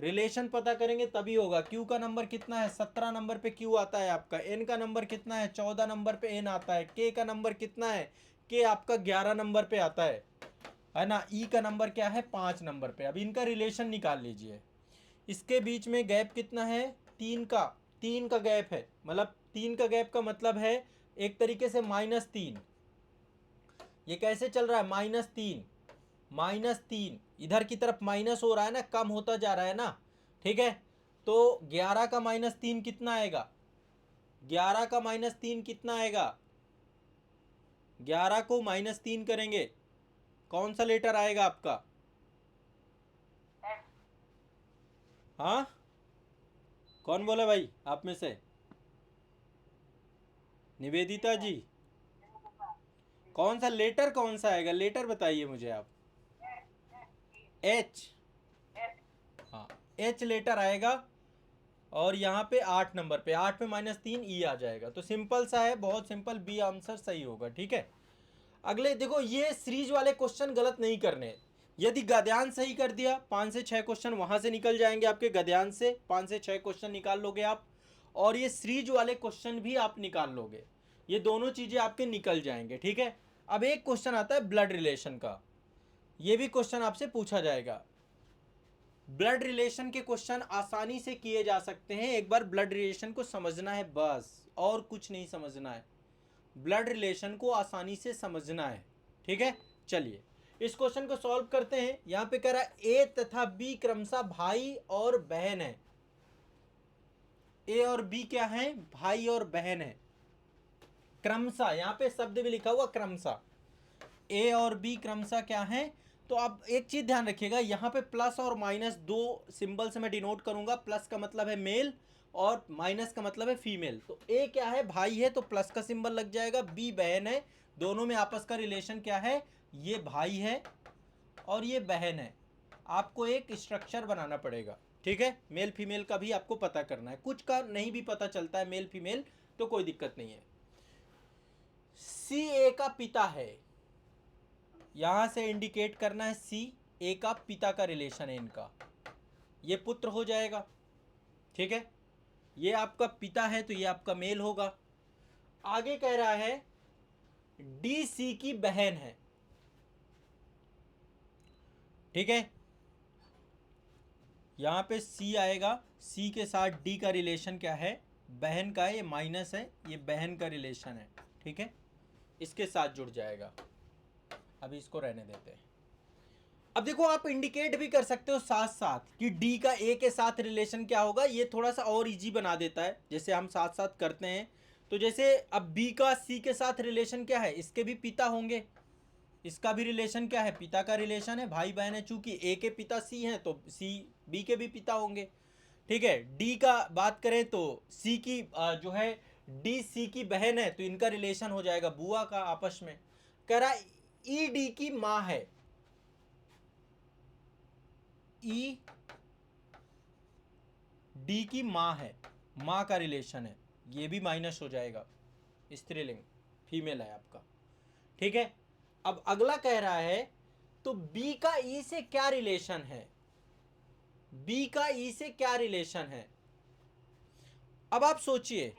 रिलेशन पता करेंगे तभी होगा। क्यू का नंबर कितना है, 17 नंबर पे क्यू आता है आपका, एन का नंबर कितना है, 14 नंबर पे एन आता है, के का नंबर कितना है, के आपका 11 नंबर पे आता है ना, ई का नंबर क्या है 5 नंबर पे। अब इनका रिलेशन निकाल लीजिए, इसके बीच में गैप कितना है, 3 का गैप है, मतलब 3 का गैप का मतलब है एक तरीके से -3, ये कैसे चल रहा है -3, इधर की तरफ माइनस हो रहा है ना, कम होता जा रहा है ना, ठीक है। तो 11 का -3 कितना आएगा, 11 का -3 कितना आएगा, 11 को -3 करेंगे, कौन सा लेटर आएगा आपका, हाँ कौन बोला भाई आप में से, निवेदिता जी, कौन सा लेटर, कौन सा आएगा लेटर बताइए मुझे आप, एच, हाँ एच लेटर आएगा, और यहाँ पे 8 नंबर पे, 8 पे -3 ई आ जाएगा, तो सिंपल सा है, बहुत सिंपल, बी आंसर सही होगा, ठीक है। अगले देखो, ये सीरीज वाले क्वेश्चन गलत नहीं करने, यदि गद्यांश सही कर दिया 5 से 6 क्वेश्चन वहां से निकल जाएंगे आपके, गद्यांश से 5 से 6 क्वेश्चन निकाल लोगे आप, और ये सीरीज वाले क्वेश्चन भी आप निकाल लोगे, ये दोनों चीजें आपके निकल जाएंगे, ठीक है। अब एक क्वेश्चन आता है ब्लड रिलेशन का, ये भी क्वेश्चन आपसे पूछा जाएगा, ब्लड रिलेशन के क्वेश्चन आसानी से किए जा सकते हैं, एक बार ब्लड रिलेशन को समझना है बस, और कुछ नहीं समझना है, ब्लड रिलेशन को आसानी से समझना है। ठीक है, चलिए इस क्वेश्चन को सॉल्व करते हैं। यहां पे कह रहा है ए तथा बी क्रमशः भाई और बहन है। ए और बी क्या है? भाई और बहन है। क्रमशः, यहां पे शब्द भी लिखा हुआ क्रमशः, ए और बी क्रमशः क्या है? तो आप एक चीज ध्यान रखिएगा, यहाँ पे प्लस और माइनस दो सिंबल से मैं डिनोट करूंगा। प्लस का मतलब है मेल और माइनस का मतलब है फीमेल। तो ए क्या है? भाई है, तो प्लस का सिंबल लग जाएगा। बी बहन है, दोनों में आपस का रिलेशन क्या है? ये भाई है और ये बहन है। आपको एक स्ट्रक्चर बनाना पड़ेगा। ठीक है, मेल फीमेल का भी आपको पता करना है, कुछ का नहीं भी पता चलता है मेल फीमेल तो कोई दिक्कत नहीं है। सी ए का पिता है, यहां से इंडिकेट करना है सी ए का पिता का रिलेशन है इनका, ये पुत्र हो जाएगा। ठीक है, ये आपका पिता है तो ये आपका मेल होगा। आगे कह रहा है डी सी की बहन है। ठीक है, यहां पे सी आएगा, सी के साथ डी का रिलेशन क्या है? बहन का है, ये माइनस है, ये बहन का रिलेशन है। ठीक है, इसके साथ जुड़ जाएगा। अभी इसको रहने देते हैं। अब देखो, आप इंडिकेट भी कर सकते हो साथ साथ कि डी का ए के साथ रिलेशन क्या होगा। ये थोड़ा सा और इजी बना देता है, जैसे हम साथ साथ करते हैं। तो जैसे अब बी का सी के साथ रिलेशन क्या है? इसके भी पिता होंगे, इसका भी रिलेशन क्या है? पिता का रिलेशन है, भाई बहन है। चूंकि ए के पिता सी हैं तो सी बी के भी पिता होंगे। ठीक है, डी का बात करें तो सी की जो है डी सी की बहन है तो इनका रिलेशन हो जाएगा बुआ का आपस में। कह रहा ई डी की माँ है, ई डी की माँ है, माँ का रिलेशन है, ये भी माइनस हो जाएगा, स्त्रीलिंग, फीमेल है आपका। ठीक है, अब अगला कह रहा है तो बी का ई से क्या रिलेशन है? बी का ई से क्या रिलेशन है? अब आप सोचिए,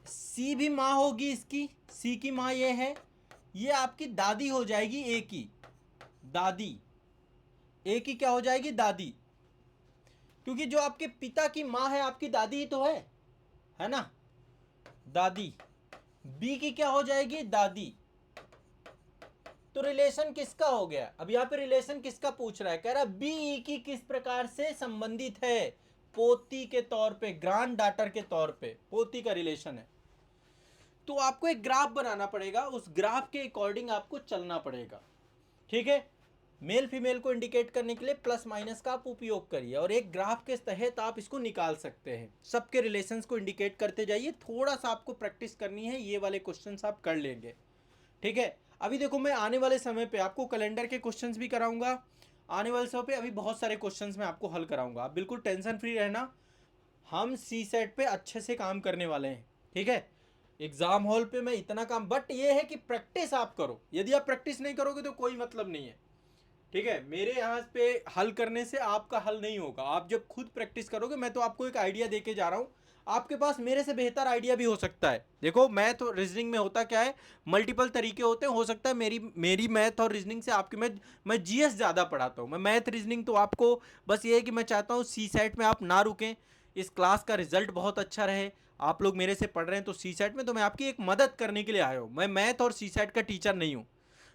सी भी माँ होगी इसकी, सी की माँ ये है, ये आपकी दादी हो जाएगी ए की, दादी, ए की क्या हो जाएगी? दादी। क्योंकि जो आपके पिता की माँ है आपकी दादी ही तो है ना, दादी। बी की क्या हो जाएगी? दादी। तो रिलेशन किसका हो गया? अब यहां पे रिलेशन किसका पूछ रहा है? कह रहा है बी ई की किस प्रकार से संबंधित है? पोती के तौर पे, ग्रैंड डॉटर के तौर पे पोती का रिलेशन है। तो आपको एक ग्राफ बनाना पड़ेगा, उस ग्राफ के अकॉर्डिंग आपको चलना पड़ेगा। ठीक है, मेल फीमेल को इंडिकेट करने के लिए प्लस माइनस का आप उपयोग करिए और एक ग्राफ के तहत आप इसको निकाल सकते हैं। सबके रिलेशंस को इंडिकेट करते जाइए, थोड़ा सा आपको प्रैक्टिस करनी है, ये वाले क्वेश्चंस आप कर लेंगे। ठीक है, अभी देखो मैं आने वाले समय पे आपको कैलेंडर के क्वेश्चंस भी कराऊंगा। आने वाले समय पे अभी बहुत सारे क्वेश्चंस मैं आपको हल कराऊंगा, आप बिल्कुल टेंशन फ्री रहना। हम सी सेट पे अच्छे से काम करने वाले हैं। ठीक है, एग्जाम हॉल पे मैं इतना काम, बट ये है कि प्रैक्टिस आप करो। यदि आप प्रैक्टिस नहीं करोगे तो कोई मतलब नहीं है। ठीक है, मेरे यहाँ पे हल करने से आपका हल नहीं होगा, आप जब खुद प्रैक्टिस करोगे। मैं तो आपको एक आइडिया देके जा रहा हूँ, आपके पास मेरे से बेहतर आइडिया भी हो सकता है। देखो मैथ और रीजनिंग में होता क्या है, मल्टीपल तरीके होते हैं। हो सकता है मेरी मैथ और रीजनिंग से आपकी मैं जीएस ज़्यादा पढ़ाता हूँ, मैं मैथ रीजनिंग। तो आपको बस ये है कि मैं चाहता हूँ सी सेट में आप ना रुकें, इस क्लास का रिजल्ट बहुत अच्छा रहे। आप लोग मेरे से पढ़ रहे हैं तो सी सेट में, तो मैं आपकी एक मदद करने के लिए आया हूँ। मैं मैथ और सी सेट का टीचर नहीं हूँ,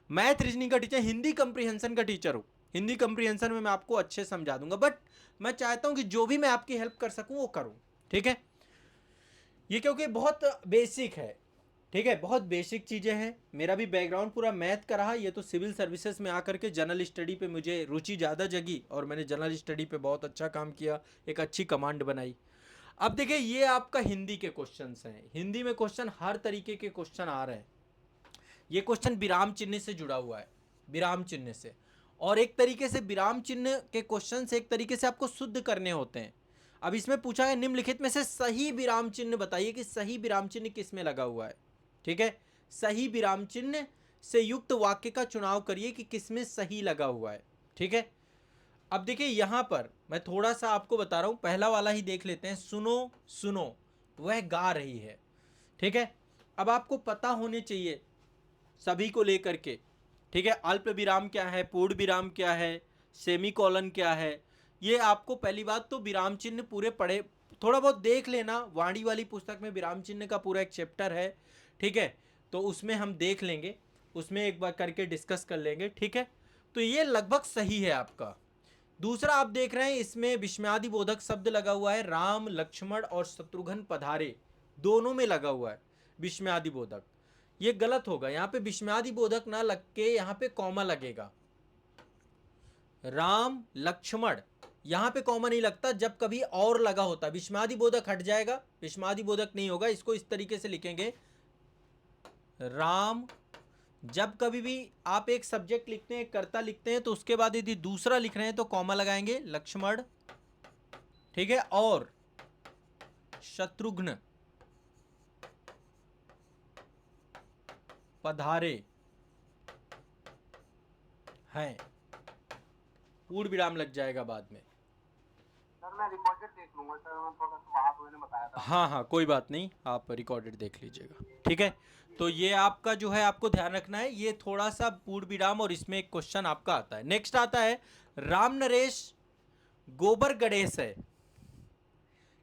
मैथ रीजनिंग का टीचर, हिंदी कंप्रीहेंशन का टीचर हूँ। हिंदी कंप्रीहेंशन में मैं आपको अच्छे समझा दूंगा, बट मैं चाहता हूँ कि जो भी मैं आपकी हेल्प कर सकूँ वो करूँ। ठीक है, ये क्योंकि बहुत बेसिक है। ठीक है, बहुत बेसिक चीज़ें हैं। मेरा भी बैकग्राउंड पूरा मैथ का रहा, ये तो सिविल सर्विसेज में आकर के जनरल स्टडी पे मुझे रुचि ज़्यादा जगी और मैंने जनरल स्टडी पे बहुत अच्छा काम किया, एक अच्छी कमांड बनाई। अब देखिए, ये आपका हिंदी के क्वेश्चंस हैं। हिंदी में क्वेश्चन हर तरीके के क्वेश्चन आ रहे हैं। ये क्वेश्चन विराम चिन्ह से जुड़ा हुआ है, विराम चिन्ह से। और एक तरीके से विराम चिन्ह के क्वेश्चन से एक तरीके से आपको शुद्ध करने होते हैं। अब इसमें पूछा है निम्नलिखित में से सही विराम चिन्ह बताइए कि सही विराम चिन्ह किस में लगा हुआ है। ठीक है, सही विराम चिन्ह से युक्त वाक्य का चुनाव करिए कि किस में सही लगा हुआ है। ठीक है, अब देखिए यहां पर मैं थोड़ा सा आपको बता रहा हूं, पहला वाला ही देख लेते हैं। सुनो सुनो, वह गा रही है। ठीक है, अब आपको पता होने चाहिए सभी को लेकर के। ठीक है, अल्प विराम क्या है, पूर्ण विराम क्या है, सेमी कॉलन क्या है, ये आपको पहली बात तो विराम चिन्ह पूरे पढ़े, थोड़ा बहुत देख लेना, वाणी वाली पुस्तक में विराम चिन्ह का पूरा एक चैप्टर है, ठीक है, तो उसमें हम देख लेंगे, उसमें एक बार करके डिस्कस कर लेंगे, ठीक है। तो ये लगभग सही है आपका। दूसरा आप देख रहे हैं इसमें विस्मयादि बोधक शब्द लगा हुआ है, राम लक्ष्मण और शत्रुघ्न पधारे दोनों में लगा हुआ है विस्मयादि बोधक, ये गलत होगा, यहाँ पे विस्मयादि बोधक ना लग के यहाँ पे कॉमा लगेगा, राम लक्ष्मण, यहां पे कॉमा नहीं लगता, जब कभी और लगा होता विस्मयादि बोधक हट जाएगा, विस्मयादि बोधक नहीं होगा, इसको इस तरीके से लिखेंगे, राम, जब कभी भी आप एक सब्जेक्ट लिखते हैं, एक कर्ता लिखते हैं, तो उसके बाद यदि दूसरा लिख रहे हैं तो कॉमा लगाएंगे, लक्ष्मण, ठीक है, और शत्रुघ्न पधारे हैं, पूर्ण विराम लग जाएगा बाद में। सर मैं रिकॉर्डेड देख लूंगा सर, मैं थोड़ा सा बाहर होने बताया था। हाँ हाँ कोई बात नहीं, आप रिकॉर्डेड देख लीजिएगा, ठीक है। तो ये आपका जो है आपको ध्यान रखना है, ये थोड़ा सा पूर्ण विराम और इसमें एक क्वेश्चन आपका आता है। नेक्स्ट आता है राम नरेश गोबर गणेश है,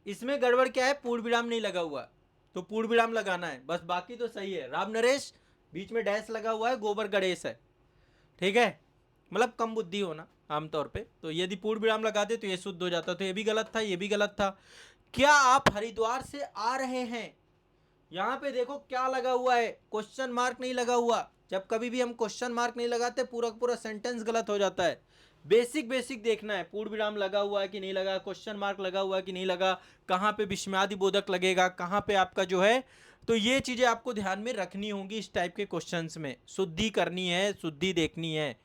इसमें गड़बड़ क्या है, पूर्ण विराम नहीं लगा हुआ, तो पूर्ण विराम लगाना है बस, बाकी तो सही है। राम नरेश बीच में डैश लगा हुआ है, गोबर गणेश है, ठीक है, मतलब कम बुद्धि होना आमतौर पे, तो यदि पूर्ण विराम लगाते तो ये शुद्ध हो जाता, तो ये भी गलत था, ये भी गलत था। क्या आप हरिद्वार से आ रहे हैं, यहां पे देखो क्या लगा हुआ है, क्वेश्चन मार्क नहीं लगा हुआ, जब कभी भी हम क्वेश्चन मार्क नहीं लगाते पूरा पूरा सेंटेंस गलत हो जाता है। बेसिक बेसिक देखना है, पूर्ण विराम लगा हुआ है कि नहीं लगा, क्वेश्चन मार्क लगा हुआ है कि नहीं लगा, कहाँ पे विस्मयादि बोधक लगेगा, कहाँ पे आपका जो है, तो ये चीजें आपको ध्यान में रखनी होंगी इस टाइप के क्वेश्चंस में, शुद्धि करनी है, शुद्धि देखनी है।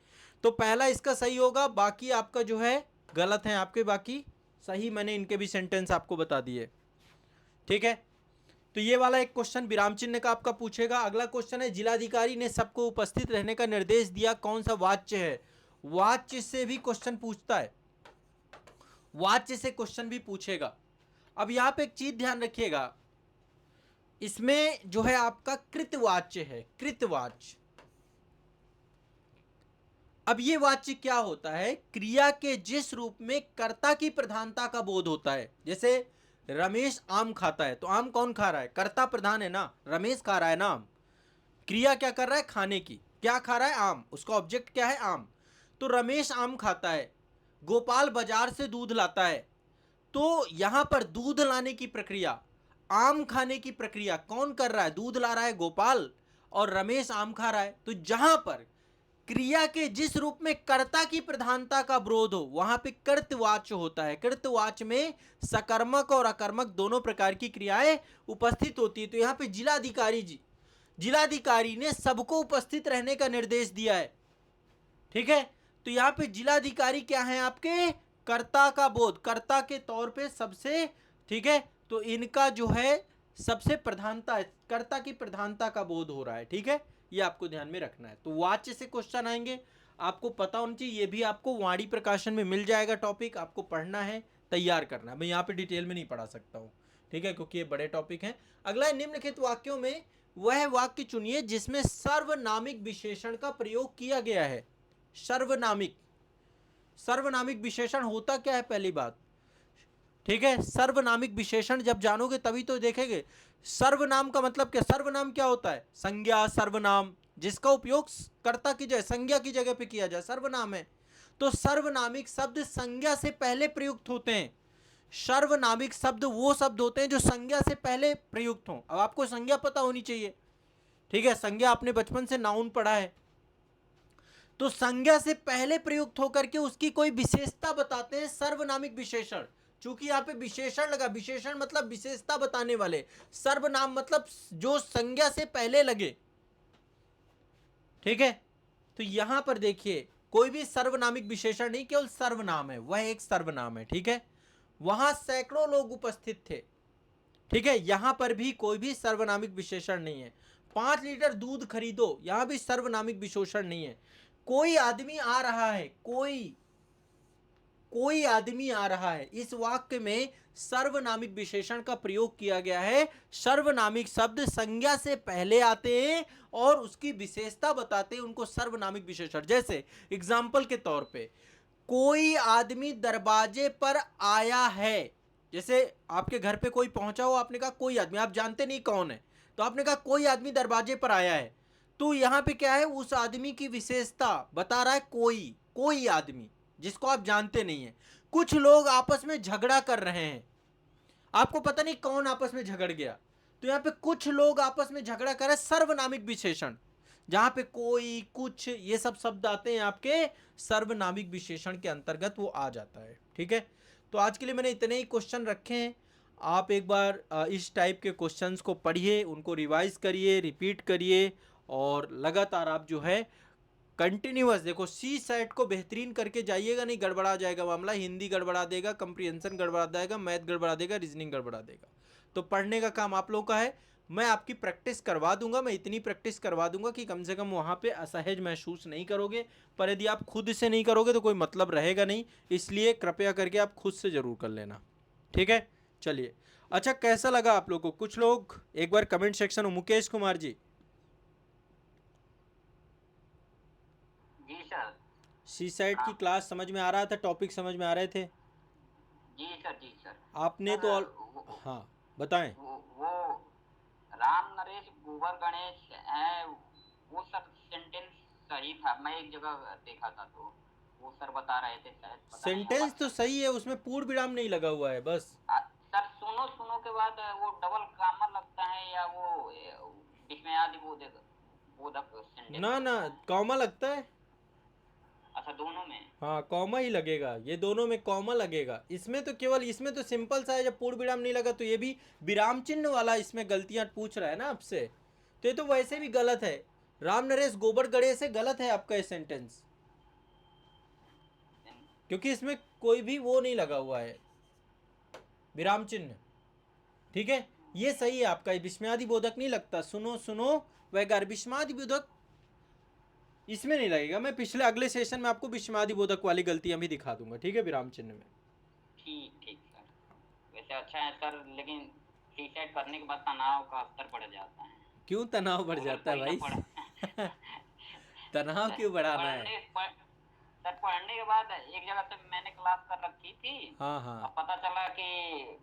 तो पहला इसका सही होगा, बाकी आपका जो है गलत है आपके, बाकी सही मैंने इनके भी सेंटेंस आपको बता दिए, ठीक है। तो ये वाला एक क्वेश्चन विराम चिन्ह का आपका पूछेगा। अगला क्वेश्चन है जिलाधिकारी ने सबको उपस्थित रहने का निर्देश दिया, कौन सा वाच्य है, वाच्य से भी क्वेश्चन पूछता है, वाच्य से क्वेश्चन भी पूछेगा। अब यहां पे एक चीज ध्यान रखिएगा, इसमें जो है आपका कृतवाच्य है, कृतवाच्य। अब ये वाच्य क्या होता है, क्रिया के जिस रूप में कर्ता की प्रधानता का बोध होता है, जैसे रमेश आम खाता है, तो आम कौन खा रहा है, कर्ता प्रधान है ना, रमेश खा रहा है ना आम, क्रिया क्या कर रहा है, खाने की, क्या खा रहा है, आम, उसका ऑब्जेक्ट क्या है, आम, तो रमेश आम खाता है, गोपाल बाजार से दूध लाता है, तो यहां पर दूध लाने की प्रक्रिया, आम खाने की प्रक्रिया कौन कर रहा है, दूध ला रहा है गोपाल, और रमेश आम खा रहा है। तो जहां पर क्रिया के जिस रूप में कर्ता की प्रधानता का विरोध हो, वहां पे कर्तवाच्य होता है, कर्तवाच्य में सकर्मक और अकर्मक दोनों प्रकार की क्रियाएं उपस्थित होती है। तो यहाँ पे जिलाधिकारी ने सबको उपस्थित रहने का निर्देश दिया है, ठीक है। तो यहाँ पे जिलाधिकारी क्या है आपके, कर्ता का बोध, कर्ता के तौर पे सबसे, ठीक है, तो इनका जो है सबसे प्रधानता है, कर्ता की प्रधानता का बोध हो रहा है, ठीक है, ये आपको ध्यान में रखना है। तो वाच्य से क्वेश्चन आएंगे, आपको पता होना चाहिए, ये भी आपको वाणी प्रकाशन में मिल जाएगा टॉपिक, आपको पढ़ना है, तैयार करना है, मैं यहाँ पे डिटेल में नहीं पढ़ा सकता हूँ, ठीक है, क्योंकि ये बड़े टॉपिक हैं। अगला है निम्नलिखित वाक्यों में वह वाक्य चुनिए जिसमें सर्वनामिक विशेषण का प्रयोग किया गया है। सर्वनामिक, सर्वनामिक विशेषण होता क्या है पहली बात, ठीक है, सर्वनामिक विशेषण जब जानोगे तभी तो देखेंगे। सर्वनाम का मतलब क्या, सर्वनाम क्या होता है, संज्ञा, सर्वनाम जिसका उपयोग कर्ता की जगह, संज्ञा की जगह पे किया जाए, सर्वनाम है। तो सर्वनामिक शब्द संज्ञा से पहले प्रयुक्त होते हैं, सर्वनामिक शब्द वो शब्द होते हैं जो संज्ञा से पहले प्रयुक्त हों। अब आपको संज्ञा पता होनी चाहिए, ठीक है, संज्ञा आपने बचपन से नाउन पढ़ा है, तो संज्ञा से पहले प्रयुक्त होकर के उसकी कोई विशेषता बताते हैं सर्वनामिक विशेषण। चूंकि यहाँ पे विशेषण लगा, विशेषण मतलब विशेषता बताने वाले, सर्वनाम मतलब जो संज्ञा से पहले लगे, ठीक है। तो यहां पर देखिए कोई भी सर्वनामिक विशेषण नहीं, केवल सर्वनाम है, वह एक सर्वनाम है, ठीक है। वहां सैकड़ों लोग उपस्थित थे, ठीक है, यहां पर भी कोई भी सर्वनामिक विशेषण नहीं है। 5 लीटर दूध खरीदो, यहां भी सर्वनामिक विशेषण नहीं है। कोई आदमी आ रहा है, कोई आदमी आ रहा है, इस वाक्य में सर्वनामिक विशेषण का प्रयोग किया गया है। सर्वनामिक शब्द संज्ञा से पहले आते हैं और उसकी विशेषता बताते हैं, उनको सर्वनामिक विशेषण। जैसे एग्जाम्पल के तौर पे कोई आदमी दरवाजे पर आया है। जैसे आपके घर पे कोई पहुंचा हो, आपने कहा कोई आदमी, आप जानते नहीं कौन है, तो आपने कहा कोई आदमी दरवाजे पर आया है। तो यहाँ पे क्या है, उस आदमी की विशेषता बता रहा है, कोई कोई आदमी जिसको आप जानते नहीं है। कुछ लोग आपस में झगड़ा कर रहे हैं, आपको पता नहीं कौन आपस में झगड़ गया। तो यहाँ पे कुछ लोग आपस में झगड़ा कर रहे हैं, सर्वनामिक विशेषण, जहां पे कोई कुछ ये सब शब्द आते हैं आपके सर्वनामिक विशेषण के अंतर्गत वो आ जाता है। ठीक है, तो आज के लिए मैंने इतने ही क्वेश्चन रखे हैं। आप एक बार इस टाइप के क्वेश्चंस को पढ़िए, उनको रिवाइज करिए, रिपीट करिए, और लगातार आप जो है कंटिन्यूअस देखो, सी सेट को बेहतरीन करके जाइएगा, नहीं गड़बड़ा जाएगा मामला। हिंदी गड़बड़ा देगा, कंप्रीहेंशन गड़बड़ा देगा, मैथ गड़बड़ा देगा, रीजनिंग गड़बड़ा देगा। तो पढ़ने का काम आप लोगों का है। मैं आपकी प्रैक्टिस करवा दूंगा, मैं इतनी प्रैक्टिस करवा दूंगा कि कम से कम वहाँ पे असहज महसूस नहीं करोगे। पर यदि आप खुद से नहीं करोगे तो कोई मतलब रहेगा नहीं, इसलिए कृपया करके आप खुद से ज़रूर कर लेना। ठीक है, चलिए। अच्छा, कैसा लगा आप लोगों को? कुछ लोग एक बार कमेंट सेक्शन में, मुकेश कुमार जी, जी सर। सी सेट की हाँ क्लास समझ में आ रहा था? टॉपिक समझ में आ रहे थे? जी सर, जी सर। आपने सर तो हाँ, बताएं। वो राम नरेश गोबर गणेश है, वो सर सेंटेंस सही था। मैं एक जगह देखा था, तो वो सर बता रहे थे, शायद पता नहीं सेंटेंस आवाज तो कट सही गई। है, उसमें पूर्ण विराम नहीं लगा हुआ है बस। सर सुनो सुनो के बाद वो डबल कामा लगता है, या वो इसमें आदि बोधक बोधक सेंटेंस ना ना, लगता है? कॉमा लगता है। अच्छा, दोनों में? हाँ, कॉमा ही लगेगा, ये दोनों में कॉमा लगेगा। इसमें तो केवल, इसमें तो सिंपल सा है, जब पूर्ण विराम नहीं लगा तो ये भी विराम चिन्ह वाला इसमें गलतियां पूछ रहा है ना आपसे, तो ये तो वैसे भी गलत है। राम नरेश गोबर गड़े से गलत है आपका ये सेंटेंस, क्योंकि इसमें कोई भी वो नहीं लगा हुआ है, विराम चिन्ह। ठीक है, ये सही है आपका, विस्मयादि बोधक नहीं लगता। सुनो सुनो वैगार, विस्मयादि बोधक इसमें नहीं लगेगा। मैं पिछले अगले सेशन में आपको विस्मयादि बोधक वाली गलतियां भी दिखा दूंगा, ठीक है, विराम चिन्ह में। ठीक ठीक सर। वैसे अच्छा है सर, लेकिन सी सेट करने के बाद तनाव का स्तर बढ़ जाता है। क्यों तनाव बढ़ अगर जाता है कोई ना भाई? पढ़ तनाव सर, क्यों बढ़ाना है? पढ़ने पढ़, सर पढ़ने के बाद एक जगह से मैंने क्लास कर रखी थी। हाँ हाँ। अब पता चला कि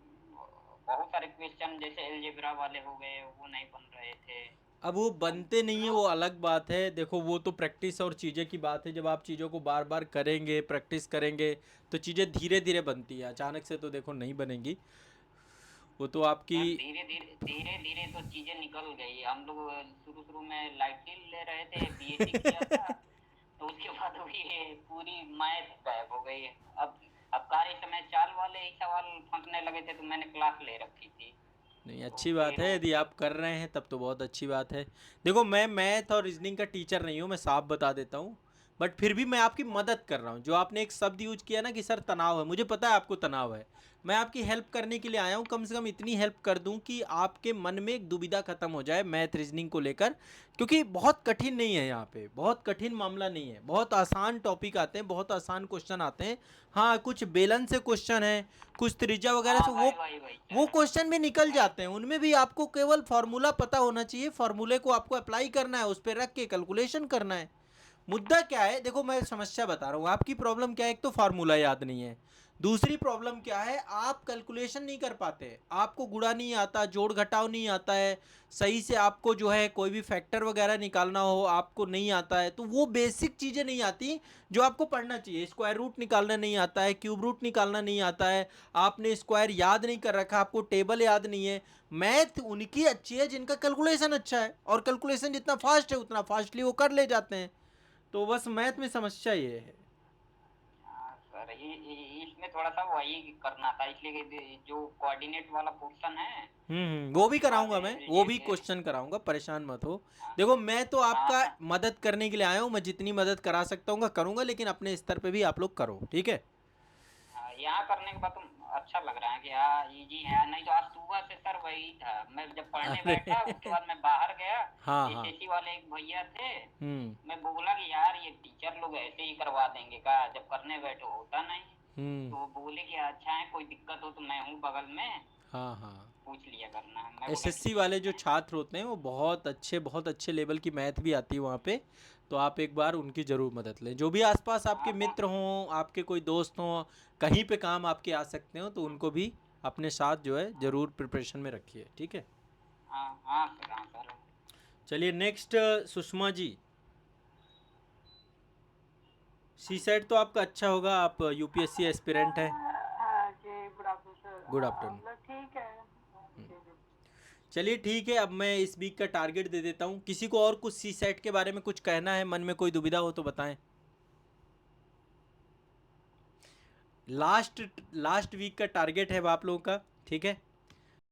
बहुत सारे क्वेश्चन जैसे अलजेब्रा वाले हो गए, वो नहीं बन रहे थे। अब वो तो बनते नहीं है, जो वो अलग बात है। देखो, वो तो प्रैक्टिस और चीज़ें की बात है। जब आप चीज़ों को बार बार करेंगे, प्रैक्टिस करेंगे, तो चीज़ें धीरे धीरे बनती है, अचानक से तो देखो नहीं बनेंगी। वो तो आपकी सर धीरे धीरे तो चीजें निकल गई। हम लोग शुरू शुरू में लाइटली ले रहे थे, बीएससी किया था, तो उसके बाद भी पूरी मैथ गायब हो गई। अब कार्य समय चाल वाले ही सवाल फंसने लगे थे, तो मैंने क्लास ले रखी थी। नहीं, तो अच्छी बात फिर है, यदि आप कर रहे हैं तब तो बहुत अच्छी बात है। देखो, मैं मैथ और रीजनिंग का टीचर नहीं हूँ, मैं साफ बता देता हूँ। बट फिर भी मैं आपकी मदद कर रहा हूँ। जो आपने एक शब्द यूज किया ना कि सर तनाव है, मुझे पता है आपको तनाव है। मैं आपकी हेल्प करने के लिए आया हूँ, कम से कम इतनी हेल्प कर दूँ कि आपके मन में एक दुविधा खत्म हो जाए मैथ रीजनिंग को लेकर। क्योंकि बहुत कठिन नहीं है, यहाँ पे बहुत कठिन मामला नहीं है, बहुत आसान टॉपिक आते हैं, बहुत आसान क्वेश्चन आते हैं। हाँ, कुछ बेलन से क्वेश्चन है, कुछ त्रिज्या वगैरह हाँ से, भाई वो भाई भाई वो सर। क्वेश्चन भी निकल भाई जाते हैं। उनमें भी आपको केवल फार्मूला पता होना चाहिए, फार्मूले को आपको अप्लाई करना है, उस पर रख के कैलकुलेशन करना है। मुद्दा क्या है, देखो मैं समस्या बता रहा हूँ, आपकी प्रॉब्लम क्या है, एक तो फार्मूला याद नहीं है। दूसरी प्रॉब्लम क्या है, आप कैलकुलेशन नहीं कर पाते, आपको गुणा नहीं आता, जोड़ घटाव नहीं आता है सही से, आपको जो है कोई भी फैक्टर वगैरह निकालना हो आपको नहीं आता है। तो वो बेसिक चीज़ें नहीं आती जो आपको पढ़ना चाहिए। स्क्वायर रूट निकालना नहीं आता है, क्यूब रूट निकालना नहीं आता है, आपने स्क्वायर याद नहीं कर रखा, आपको टेबल याद नहीं है। मैथ उनकी अच्छी है जिनका कैलकुलेशन अच्छा है, और कैलकुलेशन जितना फास्ट है उतना फास्टली वो कर ले जाते हैं। तो बस मैथ में समस्या ये है। हाँ सर, इसमें थोड़ा सा वही करना था, इसलिए कि जो कोऑर्डिनेट वाला पोर्शन है, वो भी उसके बाद कराऊंगा, मैं वो भी क्वेश्चन कराऊंगा, परेशान मत हो। देखो, मैं तो आपका हाँ मदद करने के लिए आया हूँ, मैं जितनी मदद करा सकता हूँ करूंगा, लेकिन अपने स्तर पे भी आप लोग करो, ठीक है। हाँ, यहाँ करने के बाद तो अच्छा लग रहा है कि हाँ इजी है। नहीं तो आज सुबह से सर वही था, मैं जब पढ़ने अरे बैठा उसके बाद मैं बाहर गया, हाँ हाँ। एसएससी वाले एक भैया थे। हम्म मैं बोला कि यार ये टीचर लोग ऐसे ही करवा देंगे का, जब करने बैठो होता नहीं। हम्म तो वो बोले कि अच्छा है, कोई दिक्कत हो तो मैं हूँ बगल में, हाँ हाँ। पूछ लिया करना, मैं वो एसएससी कंटिन्यू वाले जो रखना है। छात्र होते हैं वो बहुत अच्छे लेवल की मैथ भी आती है वहाँ पे। तो आप एक बार उनकी ज़रूर मदद लें। जो भी आसपास आपके हाँ हाँ मित्र हों, आपके कोई दोस्त हों, कहीं पे काम आपके आ सकते हो, तो उनको भी अपने साथ जो है ज़रूर प्रिपरेशन में रखिए, ठीक है। हाँ हाँ सर, हाँ सर। चलिए नेक्स्ट, सुषमा जी। सी सेट तो आपका अच्छा होगा, आप यूपीएससी एस्पिरेंट हैं। हाँ जी, गुड आफ्टरनून सर। गुड हाँ आफ्टरनून। मतलब ठीक है जी जी। चलिए ठीक है, अब मैं इस वीक का टारगेट दे देता हूँ। किसी को और कुछ सी सेट के बारे में कुछ कहना है, मन में कोई दुविधा हो तो बताएं। लास्ट लास्ट वीक का टारगेट है अब आप लोगों का, ठीक है।